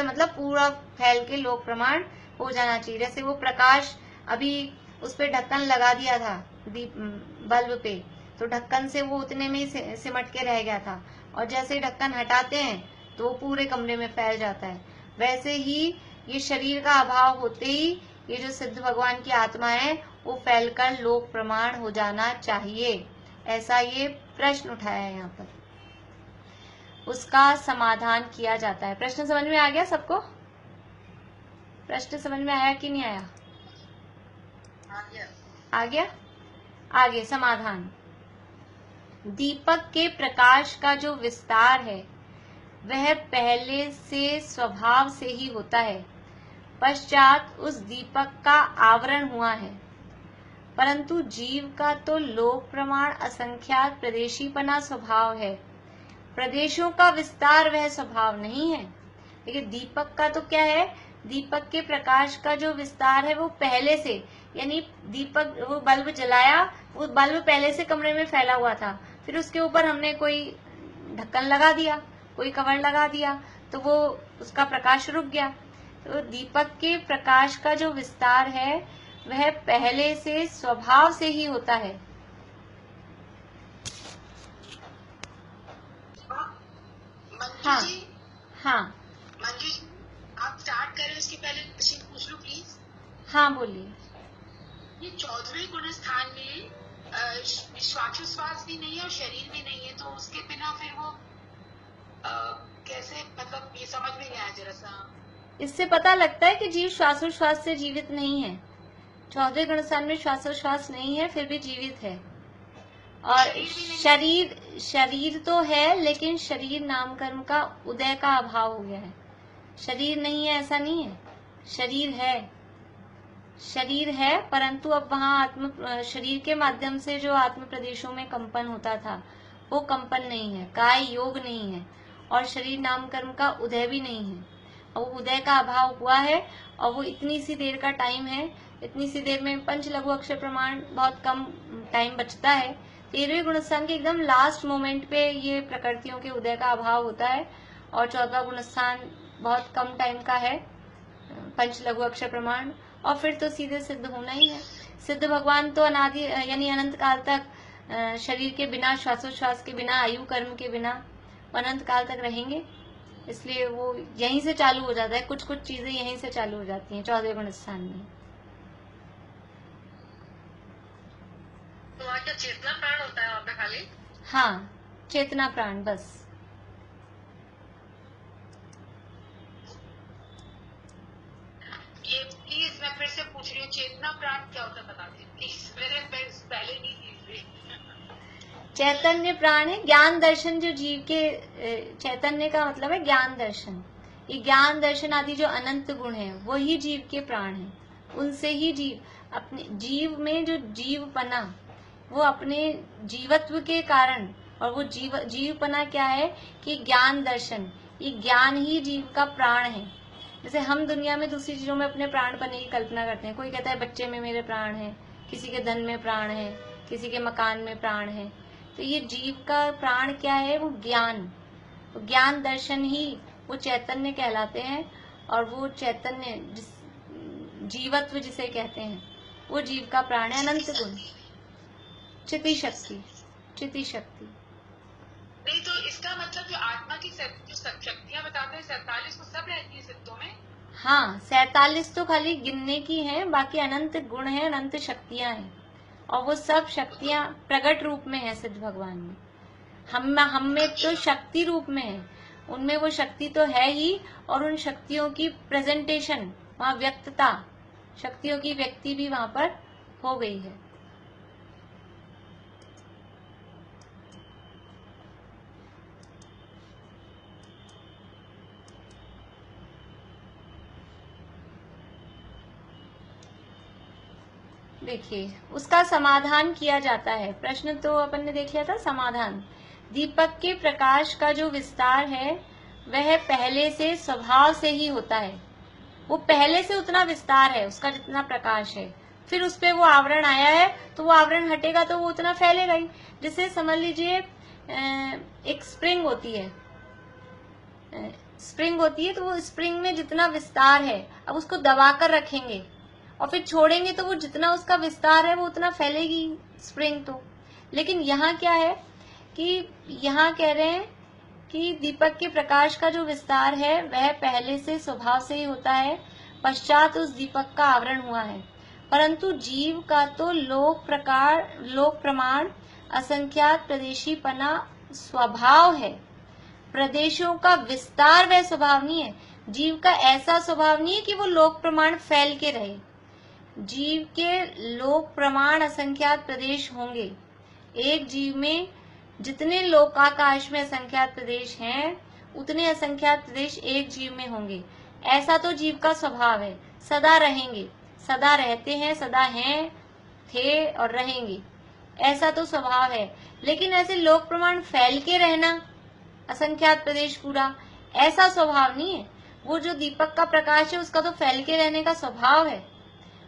मतलब पूरा फैल के लोक प्रमाण हो जाना चाहिए। जैसे वो प्रकाश अभी उस पे ढक्कन लगा दिया था बल्ब पे, तो ढक्कन से वो उतने में ही सिमट के रह गया था, और जैसे ढक्कन हटाते हैं तो वो पूरे कमरे में फैल जाता है। वैसे ही ये शरीर का अभाव होते ही ये जो सिद्ध भगवान की आत्मा है वो फैलकर लोक प्रमाण हो जाना चाहिए, ऐसा ये प्रश्न उठाया है यहाँ पर। उसका समाधान किया जाता है। प्रश्न समझ में आ गया सबको? प्रश्न समझ में आया कि नहीं आया? आ गया। आगे समाधान। दीपक के प्रकाश का जो विस्तार है वह पहले से स्वभाव से ही होता है, पश्चात उस दीपक का आवरण हुआ है। परंतु जीव का तो लोक प्रमाण असंख्यात प्रदेशीपना स्वभाव है, प्रदेशों का विस्तार वह स्वभाव नहीं है। लेकिन दीपक का तो क्या है, दीपक के प्रकाश का जो विस्तार है वो पहले से, यानी दीपक, वो बल्ब जलाया, वो बल्ब पहले से कमरे में फैला हुआ था, फिर उसके ऊपर हमने कोई ढक्कन लगा दिया, कोई कवर लगा दिया, तो वो उसका प्रकाश रुक गया। तो दीपक के प्रकाश का जो विस्तार है वह पहले से स्वभाव से ही होता है। हाँ हाँ मंजू जी, आप स्टार्ट करें उसके पहले क्वेश्चन पूछ लो प्लीज। हाँ बोलिए। ये 14वें गुण स्थान में श्वासोच्छ्वास भी नहीं है और शरीर भी नहीं है, तो उसके बिना फिर वो कैसे, मतलब ये समझ में नहीं आया जरा सा। इससे पता लगता है कि जीव श्वासोच्छ्वास से जीवित नहीं है। 14वें गुण स्थान में श्वासोच्छ्वास नहीं है, फिर भी जीवित है। और शरीर तो है, लेकिन शरीर नाम कर्म का उदय का अभाव हो गया है। शरीर नहीं है ऐसा नहीं है, शरीर है, परंतु अब वहाँ शरीर के माध्यम से जो आत्म प्रदेशों में कंपन होता था वो कंपन नहीं है, काय योग नहीं है, और शरीर नाम कर्म का उदय भी नहीं है। और वो उदय का अभाव हुआ है, और वो इतनी सी देर का टाइम है, इतनी सी देर में पंच लघु अक्षर प्रमाण बहुत कम टाइम बचता है। 13वें गुण स्थान के एकदम लास्ट मोमेंट पे ये प्रकृतियों के उदय का अभाव होता है, और 14वां गुण स्थान बहुत कम टाइम का है, पंच लघु अक्षर प्रमाण, और फिर तो सीधे सिद्ध होना ही है। सिद्ध भगवान तो अनादि यानी अनंत काल तक शरीर के बिना, श्वासोच्छ्वास के बिना, आयु कर्म के बिना अनंत काल तक रहेंगे, इसलिए वो यहीं से चालू हो जाता है, कुछ कुछ चीजें यहीं से चालू हो जाती हैं 14वें गुण स्थान में। तो वहाँ क्या चेतना प्राण होता है वहाँ पे खाली? हाँ, चेतना प्राण बस। ये प्लीज मैं फिर से पूछ रही हूँ, चेतना प्राण क्या होता है बता दीजिए प्लीज, मेरे पहले नहीं थी। चैतन्य प्राण है ज्ञान दर्शन, जो जीव के चैतन्य का मतलब है ज्ञान दर्शन। ये ज्ञान दर्शन आदि जो अनंत गुण है वही जीव के प्राण है। उनसे ही जीव अपने जीव में जो जीवपना, वो अपने जीवत्व के कारण, और वो जीवपना क्या है कि ज्ञान दर्शन, ये ज्ञान ही जीव का प्राण है। जैसे हम दुनिया में दूसरी चीजों में अपने प्राण पने की कल्पना करते हैं, कोई कहता है बच्चे में मेरे प्राण है, किसी के धन में प्राण है, किसी के मकान में प्राण है। तो ये जीव का प्राण क्या है, वो ज्ञान दर्शन ही वो चैतन्य कहलाते हैं। और वो चैतन्य जीवत्व जिसे कहते हैं वो जीव का प्राण है, अनंत गुण, चिति शक्ति। नहीं तो इसका मतलब जो आत्मा की जो शक्तियाँ बताते हैं 47 वो सब रहती है सिद्धों में? हाँ, 47 तो खाली गिनने की हैं, बाकी अनंत गुण है, अनंत शक्तियां हैं, और वो सब शक्तियां प्रकट रूप में है सिद्ध भगवान में। हम में तो शक्ति रूप में है, उनमें वो शक्ति तो है ही, और उन शक्तियों की प्रेजेंटेशन, वहाँ व्यक्तता, शक्तियों की व्यक्ति भी वहाँ पर हो गई है। देखिए, उसका समाधान किया जाता है। प्रश्न तो अपन ने देख लिया था, समाधान। दीपक के प्रकाश का जो विस्तार है वह पहले से स्वभाव से ही होता है। वो पहले से उतना विस्तार है, उसका जितना प्रकाश है, फिर उस पे वो आवरण आया है, तो वो आवरण हटेगा तो वो उतना फैलेगा ही। जैसे समझ लीजिए एक स्प्रिंग होती है, तो वो स्प्रिंग में जितना विस्तार है, अब उसको दबा कर रखेंगे और फिर छोड़ेंगे तो वो जितना उसका विस्तार है वो उतना फैलेगी स्प्रिंग तो। लेकिन यहाँ क्या है कि यहाँ कह रहे हैं कि दीपक के प्रकाश का जो विस्तार है वह पहले से स्वभाव से ही होता है, पश्चात उस दीपक का आवरण हुआ है। परंतु जीव का तो लोक प्रमाण असंख्यात प्रदेशीपना स्वभाव है। प्रदेशों का विस्तार वह स्वभाव नहीं है। जीव का ऐसा स्वभाव नहीं है कि वो लोक प्रमाण फैल के रहे। जीव के लोक प्रमाण असंख्यात प्रदेश होंगे। एक जीव में जितने लोकाकाश में असंख्यात प्रदेश हैं, उतने असंख्यात प्रदेश एक जीव में होंगे। ऐसा तो जीव का स्वभाव है, सदा रहेंगे, सदा रहते हैं, सदा हैं, थे और रहेंगे, ऐसा तो स्वभाव है। लेकिन ऐसे लोक प्रमाण फैल के रहना, असंख्यात प्रदेश पूरा, ऐसा स्वभाव नहीं है। वो जो दीपक का प्रकाश है उसका तो फैल के रहने का स्वभाव है,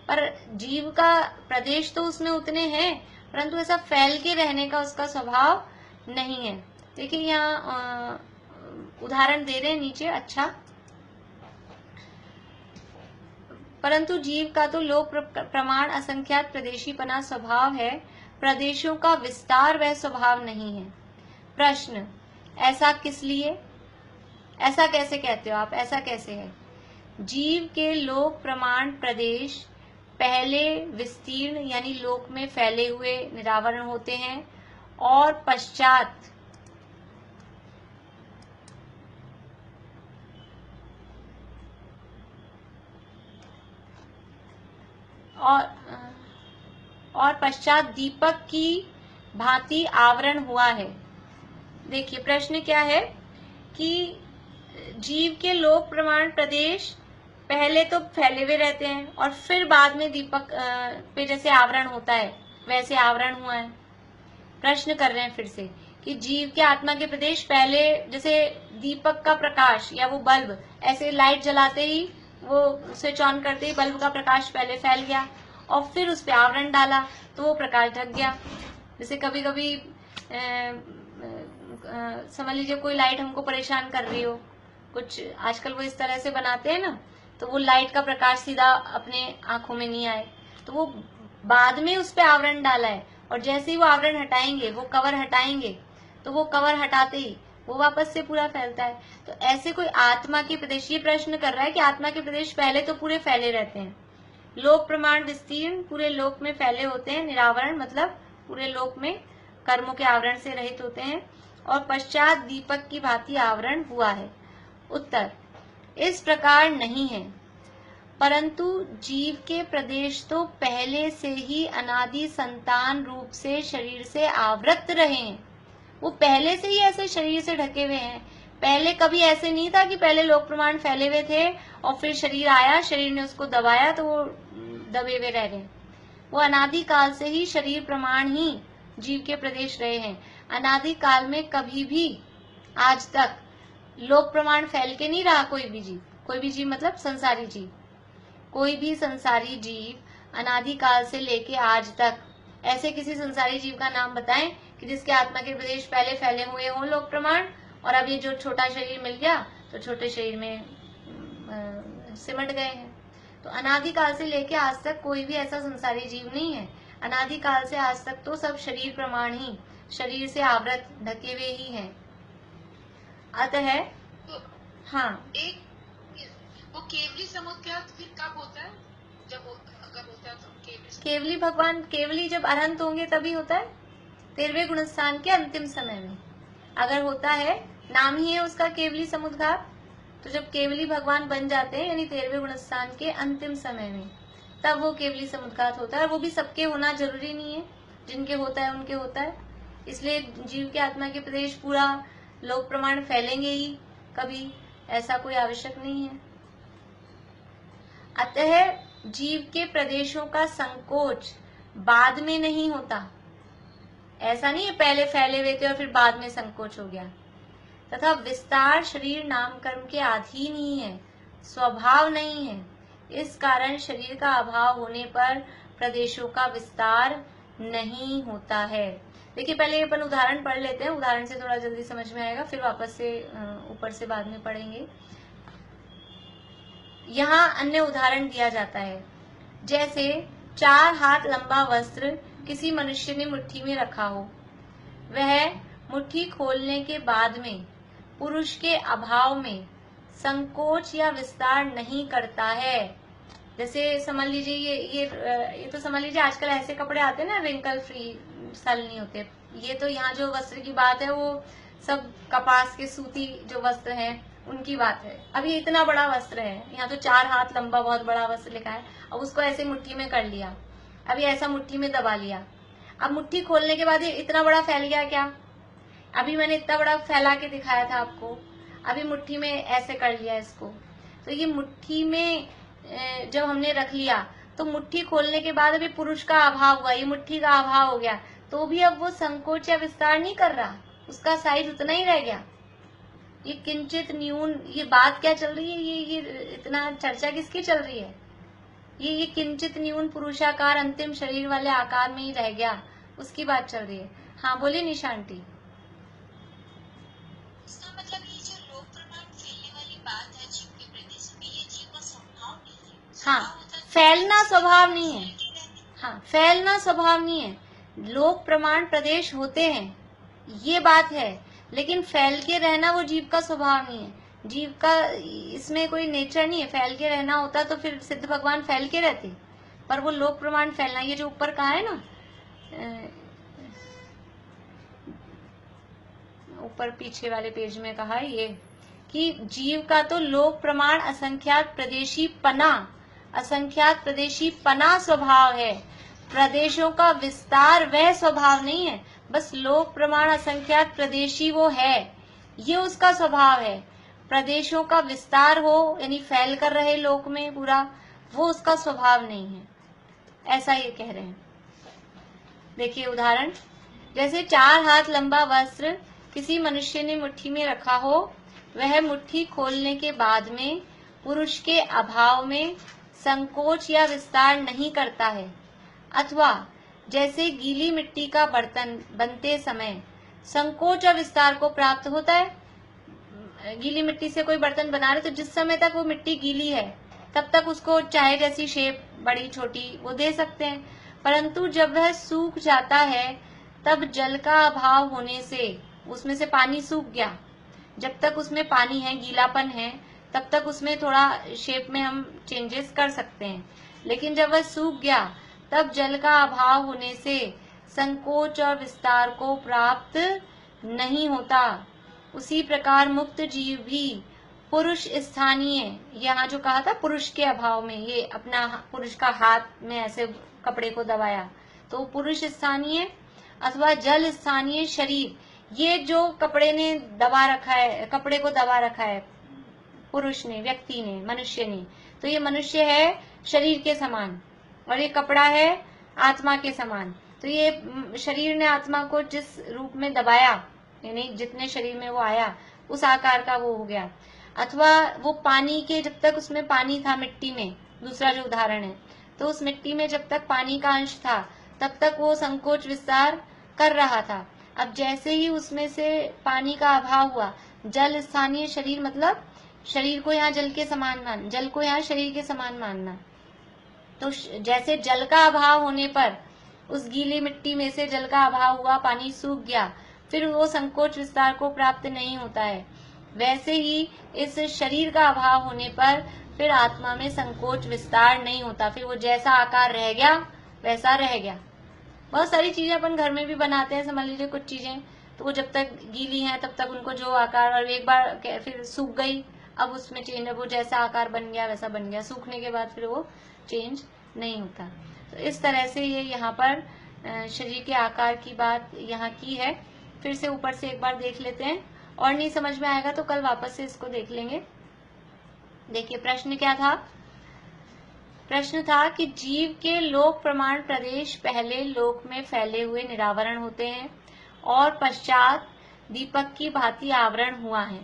पर जीव का प्रदेश तो उसमें उतने हैं, परंतु ऐसा फैल के रहने का उसका स्वभाव नहीं है। देखिए यहाँ उदाहरण दे रहे हैं नीचे। अच्छा, परंतु जीव का तो लोक प्रमाण असंख्यात प्रदेशीपना स्वभाव है, प्रदेशों का विस्तार वह स्वभाव नहीं है। प्रश्न, ऐसा किस लिए? ऐसा कैसे कहते हो आप? ऐसा कैसे है? जीव के लोक प्रमाण प्रदेश पहले विस्तीर्ण यानी लोक में फैले हुए निरावरण होते हैं और पश्चात दीपक की भांति आवरण हुआ है। देखिए प्रश्न क्या है कि जीव के लोक प्रमाण प्रदेश पहले तो फैले हुए रहते हैं और फिर बाद में दीपक पे जैसे आवरण होता है वैसे आवरण हुआ है। प्रश्न कर रहे हैं फिर से कि जीव के आत्मा के प्रदेश पहले जैसे दीपक का प्रकाश या वो बल्ब, ऐसे लाइट जलाते ही वो स्विच ऑन करते ही बल्ब का प्रकाश पहले फैल गया और फिर उस पे आवरण डाला तो वो प्रकाश ढक गया। जैसे कभी कभी समझ लीजिए कोई लाइट हमको परेशान कर रही हो, कुछ आजकल वो इस तरह से बनाते हैं ना, तो वो लाइट का प्रकाश सीधा अपने आंखों में नहीं आए, तो वो बाद में उस पे आवरण डाला है और जैसे ही वो आवरण हटाएंगे, वो कवर हटाएंगे, तो वो कवर हटाते ही वो वापस से पूरा फैलता है। तो ऐसे कोई आत्मा के प्रदेश, ये प्रश्न कर रहा है कि आत्मा के प्रदेश पहले तो पूरे फैले रहते हैं, लोक प्रमाण विस्तीर्ण पूरे लोक में फैले होते हैं, निरावरण मतलब पूरे लोक में कर्मों के आवरण से रहित होते हैं, और पश्चात दीपक की भांति आवरण हुआ है। उत्तर, इस प्रकार नहीं है, परंतु जीव के प्रदेश तो पहले से ही अनादि संतान रूप से शरीर से आवृत रहे हैं। वो पहले से ही ऐसे शरीर से ढके हुए हैं। पहले कभी ऐसे नहीं था कि पहले लोक प्रमाण फैले हुए थे और फिर शरीर आया, शरीर ने उसको दबाया तो वो दबे हुए रह गए। वो अनादि काल से ही शरीर प्रमाण ही जीव के प्रदेश रहे हैं। अनादि काल में कभी भी आज तक लोक प्रमाण फैल के नहीं रहा कोई भी जीव मतलब संसारी जीव, कोई भी संसारी जीव अनादि काल से लेके आज तक ऐसे किसी संसारी जीव का नाम बताएं कि जिसके आत्मा के प्रदेश पहले फैले हुए हों लोक प्रमाण, और अब ये जो छोटा शरीर मिल गया तो छोटे शरीर में सिमट गए हैं। तो अनादि काल से लेके आज तक कोई भी ऐसा संसारी जीव नहीं है। अनादि काल से आज तक तो सब शरीर प्रमाण ही, शरीर से आवृत ढके हुए ही हैं। अतः तो हाँ, एक वो केवली समुद्र फिर कब होता है? जब अगर होता है तो केवली भगवान केवली जब अनंत होंगे तभी होता है, 13वें गुणस्थान के अंतिम समय में अगर होता है। नाम ही है उसका केवली समुद्घात, तो जब केवली भगवान बन जाते हैं यानी 13वें गुणस्थान के अंतिम समय में, तब वो केवली समुद्घात होता है। वो भी सबके होना जरूरी नहीं है, जिनके होता है उनके होता है। इसलिए जीव के आत्मा के प्रदेश पूरा लोक प्रमाण फैलेंगे ही, कभी ऐसा कोई आवश्यक नहीं है। अतः जीव के प्रदेशों का संकोच बाद में नहीं होता। ऐसा नहीं है पहले फैले हुए थे और फिर बाद में संकोच हो गया। तथा विस्तार शरीर नाम कर्म के अधीन ही है, स्वभाव नहीं है। इस कारण शरीर का अभाव होने पर प्रदेशों का विस्तार नहीं होता है। देखिए पहले अपन उदाहरण पढ़ लेते हैं, उदाहरण से थोड़ा जल्दी समझ में आएगा, फिर वापस से ऊपर से बाद में पढ़ेंगे। यहाँ अन्य उदाहरण दिया जाता है, जैसे 4 हाथ लंबा वस्त्र किसी मनुष्य ने मुट्ठी में रखा हो, वह मुट्ठी खोलने के बाद में पुरुष के अभाव में संकोच या विस्तार नहीं करता है। जैसे समझ लीजिए ये तो समझ लीजिए आजकल ऐसे कपड़े आते हैं ना, रिंकल फ्री, सल नहीं होते। ये तो यहाँ जो वस्त्र की बात है वो सब कपास के सूती जो वस्त्र हैं उनकी बात है। अब ये इतना बड़ा वस्त्र है, यहाँ तो 4 हाथ लंबा बहुत बड़ा वस्त्र लिखा है। अब उसको ऐसे मुट्ठी में कर लिया, अब ये ऐसा मुट्ठी में दबा लिया। अब मुट्ठी खोलने के बाद ये इतना बड़ा फैल गया क्या? अभी मैंने इतना बड़ा फैला के दिखाया था आपको, अभी मुट्ठी में ऐसे कर लिया इसको। तो ये मुट्ठी में जब हमने रख लिया तो मुट्ठी खोलने के बाद अभी पुरुष का अभाव हुआ, ये मुट्ठी का अभाव हो गया, तो भी अब वो संकोच या विस्तार नहीं कर रहा, उसका साइज उतना ही रह गया। ये किंचित न्यून, ये बात क्या चल रही है, ये इतना चर्चा किसकी चल रही है? ये किंचित न्यून पुरुषाकार अंतिम शरीर वाले आकार में ही रह गया, उसकी बात चल रही है। हाँ बोलिए निशा आंटी। इसका मतलब ये जो लोक प्रमाण फैलने वाली बात है जीव के प्रदेश में, ये जीव का स्वभाव नहीं है। हाँ, फैलना स्वभाव नहीं है। हाँ, फैलना स्वभाव नहीं है। लोक प्रमाण प्रदेश होते हैं, ये बात है, लेकिन फैल के रहना वो जीव का स्वभाव नहीं है। जीव का इसमें कोई नेचर नहीं है। फैल के रहना होता तो फिर सिद्ध भगवान फैल के रहते, पर वो लोक प्रमाण फैलना, ये जो ऊपर कहा है ना, ऊपर पीछे वाले पेज में कहा है ये कि जीव का तो लोक प्रमाण असंख्यात प्रदेशी पना स्वभाव है। प्रदेशों का विस्तार वह स्वभाव नहीं है, बस लोक प्रमाण असंख्यात प्रदेशी वो है, ये उसका स्वभाव है। प्रदेशों का विस्तार हो यानी फैल कर रहे लोक में पूरा, वो उसका स्वभाव नहीं है, ऐसा ये कह रहे हैं। देखिए उदाहरण, जैसे 4 हाथ लंबा वस्त्र किसी मनुष्य ने मुट्ठी में रखा हो, वह मुट्ठी खोलने के बाद में पुरुष के अभाव में संकोच या विस्तार नहीं करता है। अथवा जैसे गीली मिट्टी का बर्तन बनते समय संकोच और विस्तार को प्राप्त होता है। गीली मिट्टी से कोई बर्तन बना रहे तो जिस समय तक वो मिट्टी गीली है तब तक उसको चाहे जैसी शेप बड़ी छोटी वो दे सकते हैं, परंतु जब वह सूख जाता है तब जल का अभाव होने से उसमें से पानी सूख गया। जब तक उसमें पानी है, गीलापन है, तब तक उसमें थोड़ा शेप में हम चेंजेस कर सकते हैं, लेकिन जब वह सूख गया तब जल का अभाव होने से संकोच और विस्तार को प्राप्त नहीं होता। उसी प्रकार मुक्त जीव भी पुरुष स्थानीय, यहाँ जो कहा था पुरुष के अभाव में, ये अपना पुरुष का हाथ में ऐसे कपड़े को दबाया, तो पुरुष स्थानीय अथवा जल स्थानीय शरीर, ये जो कपड़े ने दबा रखा है, कपड़े को दबा रखा है पुरुष ने, व्यक्ति ने, मनुष्य ने, तो ये मनुष्य है शरीर के समान और ये कपड़ा है आत्मा के समान। तो ये शरीर ने आत्मा को जिस रूप में दबाया, यानी जितने शरीर में वो आया उस आकार का वो हो गया। अथवा वो पानी के, जब तक उसमें पानी था मिट्टी में, दूसरा जो उदाहरण है, तो उस मिट्टी में जब तक पानी का अंश था तब तक वो संकोच विस्तार कर रहा था। अब जैसे ही उसमें से पानी का अभाव हुआ, जल स्थानीय शरीर मतलब शरीर को यहाँ जल के समान मान, जल को यहाँ शरीर के समान मानना, तो जैसे जल का अभाव होने पर उस गीली मिट्टी में से जल का अभाव हुआ, पानी सूख गया, फिर वो संकोच विस्तार को प्राप्त नहीं होता है। वैसे ही इस शरीर का अभाव होने पर फिर आत्मा में संकोच विस्तार नहीं होता, फिर वो जैसा आकार रह गया वैसा रह गया। बहुत सारी चीजें अपन घर में भी बनाते हैं, समझ लीजिए कुछ चीजें, तो वो जब तक गीली हैं तब तक उनको जो आकार, और एक बार फिर सूख गई, अब उसमें चेंज, वो जैसा आकार बन गया वैसा बन गया, सूखने के बाद फिर वो चेंज नहीं होता। तो इस तरह से ये यहाँ पर शरीर के आकार की बात यहाँ की है। फिर से ऊपर से एक बार देख लेते हैं, और नहीं समझ में आएगा तो कल वापस से इसको देख लेंगे। देखिए प्रश्न क्या था। प्रश्न था कि जीव के लोक प्रमाण प्रदेश पहले लोक में फैले हुए निरावरण होते हैं और पश्चात दीपक की भांति आवरण हुआ है।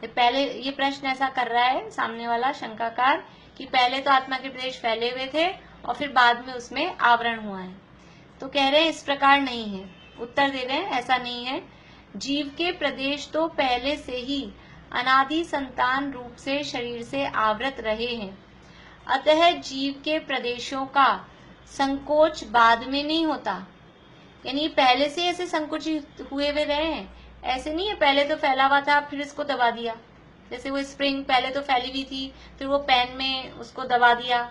पहले ये प्रश्न ऐसा कर रहा है सामने वाला शंकाकार कि पहले तो आत्मा के प्रदेश फैले हुए थे और फिर बाद में उसमें आवरण हुआ है। तो कह रहे हैं इस प्रकार नहीं है, उत्तर दे रहे हैं ऐसा नहीं है। जीव के प्रदेश तो पहले से ही अनादि संतान रूप से शरीर से आवृत रहे हैं, अतः जीव के प्रदेशों का संकोच बाद में नहीं होता। यानी पहले से ऐसे संकुचित हुए हुए रहे हैं, ऐसे नहीं है पहले तो फैला हुआ था फिर इसको दबा दिया। जैसे वो स्प्रिंग पहले तो फैली हुई थी, फिर वो पेन में उसको दबा दिया,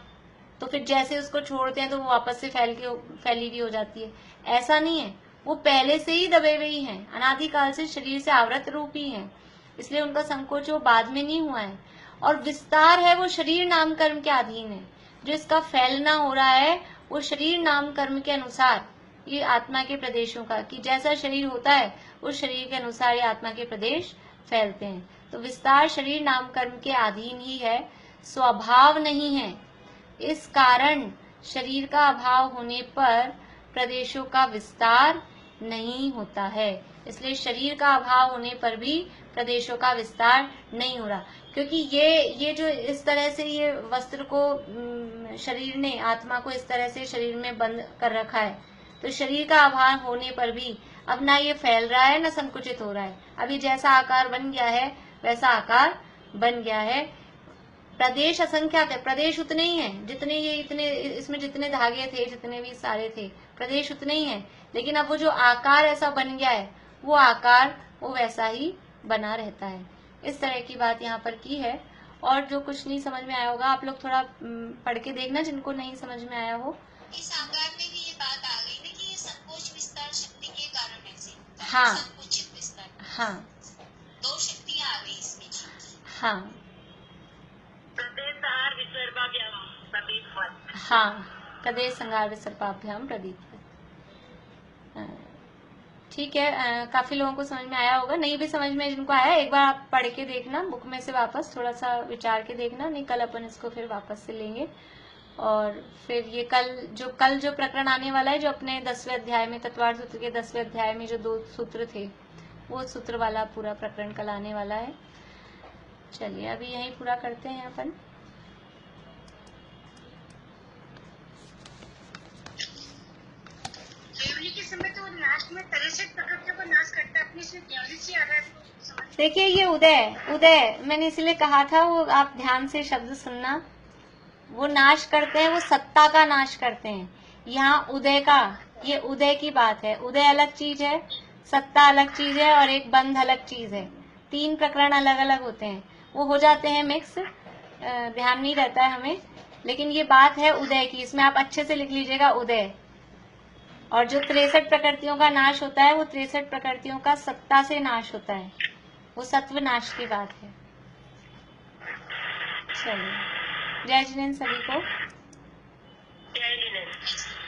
तो फिर जैसे उसको छोड़ते हैं तो वो वापस से फैली हुई हो जाती है। ऐसा नहीं है, वो पहले से ही दबे हुए ही हैं, अनादिकाल से शरीर से आवृत रूप ही हैं, इसलिए उनका संकोच वो बाद में नहीं हुआ है। और विस्तार है वो शरीर नाम कर्म के अधीन है, जो इसका फैलना हो रहा है वो शरीर नाम कर्म के अनुसार, ये आत्मा के प्रदेशों का, कि जैसा शरीर होता है उस शरीर के अनुसार ये आत्मा के प्रदेश फैलते हैं। तो विस्तार शरीर नाम कर्म के अधीन ही है, स्वभाव नहीं है। इस कारण शरीर का अभाव होने पर प्रदेशों का विस्तार नहीं होता है। इसलिए शरीर का अभाव होने पर भी प्रदेशों का विस्तार नहीं हो रहा, क्योंकि ये जो इस तरह से ये वस्त्र को शरीर ने, आत्मा को इस तरह से शरीर में बंद कर रखा है, तो शरीर का अभाव होने पर भी अब ना ये फैल रहा है ना संकुचित हो रहा है। अभी जैसा आकार बन गया है वैसा आकार बन गया है। प्रदेश असंख्यात है, प्रदेश उतने ही हैं जितने ये इतने इसमें जितने धागे थे, जितने भी सारे थे, प्रदेश उतने ही हैं। लेकिन अब वो जो आकार ऐसा बन गया है, वो आकार वो वैसा ही बना रहता है। इस तरह की बात यहाँ पर की है। और जो कुछ नहीं समझ में आया होगा आप लोग थोड़ा पढ़ के देखना, जिनको नहीं समझ में आया हो। इस आकार में भी ये बात आ गई ना कि ये संकोच विस्तार शक्ति के कारण ऐसे होता है। हाँ। संकुचित विस्तार। हाँ, दो शक्तियां आ गई इसमें जी। हाँ, हाँ, प्रदेश संगार विसर्पाभ्याम प्रदीप। ठीक है, काफी लोगों को समझ में आया होगा। नहीं भी समझ में जिनको आया, एक बार आप पढ़ के देखना बुक में से, वापस थोड़ा सा विचार के देखना। नहीं, कल अपन इसको फिर वापस से लेंगे। और फिर ये कल जो प्रकरण आने वाला है, जो अपने 10वें अध्याय में, तत्वार्थ सूत्र के 10वें अध्याय में जो 2 सूत्र थे, वो सूत्र वाला पूरा प्रकरण कल आने वाला है। चलिए अभी यही पूरा करते हैं अपन। के समय तो लास्ट में 63 प्रकृतियों को नाश करता है, अपनी इसमें 42 ही आ रहा है, तो समझ देखिए ये उदय मैंने इसलिए कहा था, वो आप ध्यान से शब्द सुनना। वो नाश करते हैं, वो सत्ता का नाश करते हैं। यहाँ उदय का, ये उदय की बात है। उदय अलग चीज है, सत्ता अलग चीज है, और एक बंध अलग चीज है। 3 प्रकरण अलग अलग होते हैं, वो हो जाते हैं मिक्स, ध्यान नहीं रहता है हमें। लेकिन ये बात है उदय की, इसमें आप अच्छे से लिख लीजिएगा उदय। और जो 63 प्रकृतियों का नाश होता है, वो 63 प्रकृतियों का सत्ता से नाश होता है, वो सत्व नाश की बात है। चलिए, जय जिनेन्द्र सभी को। जय जिनेन्द्र।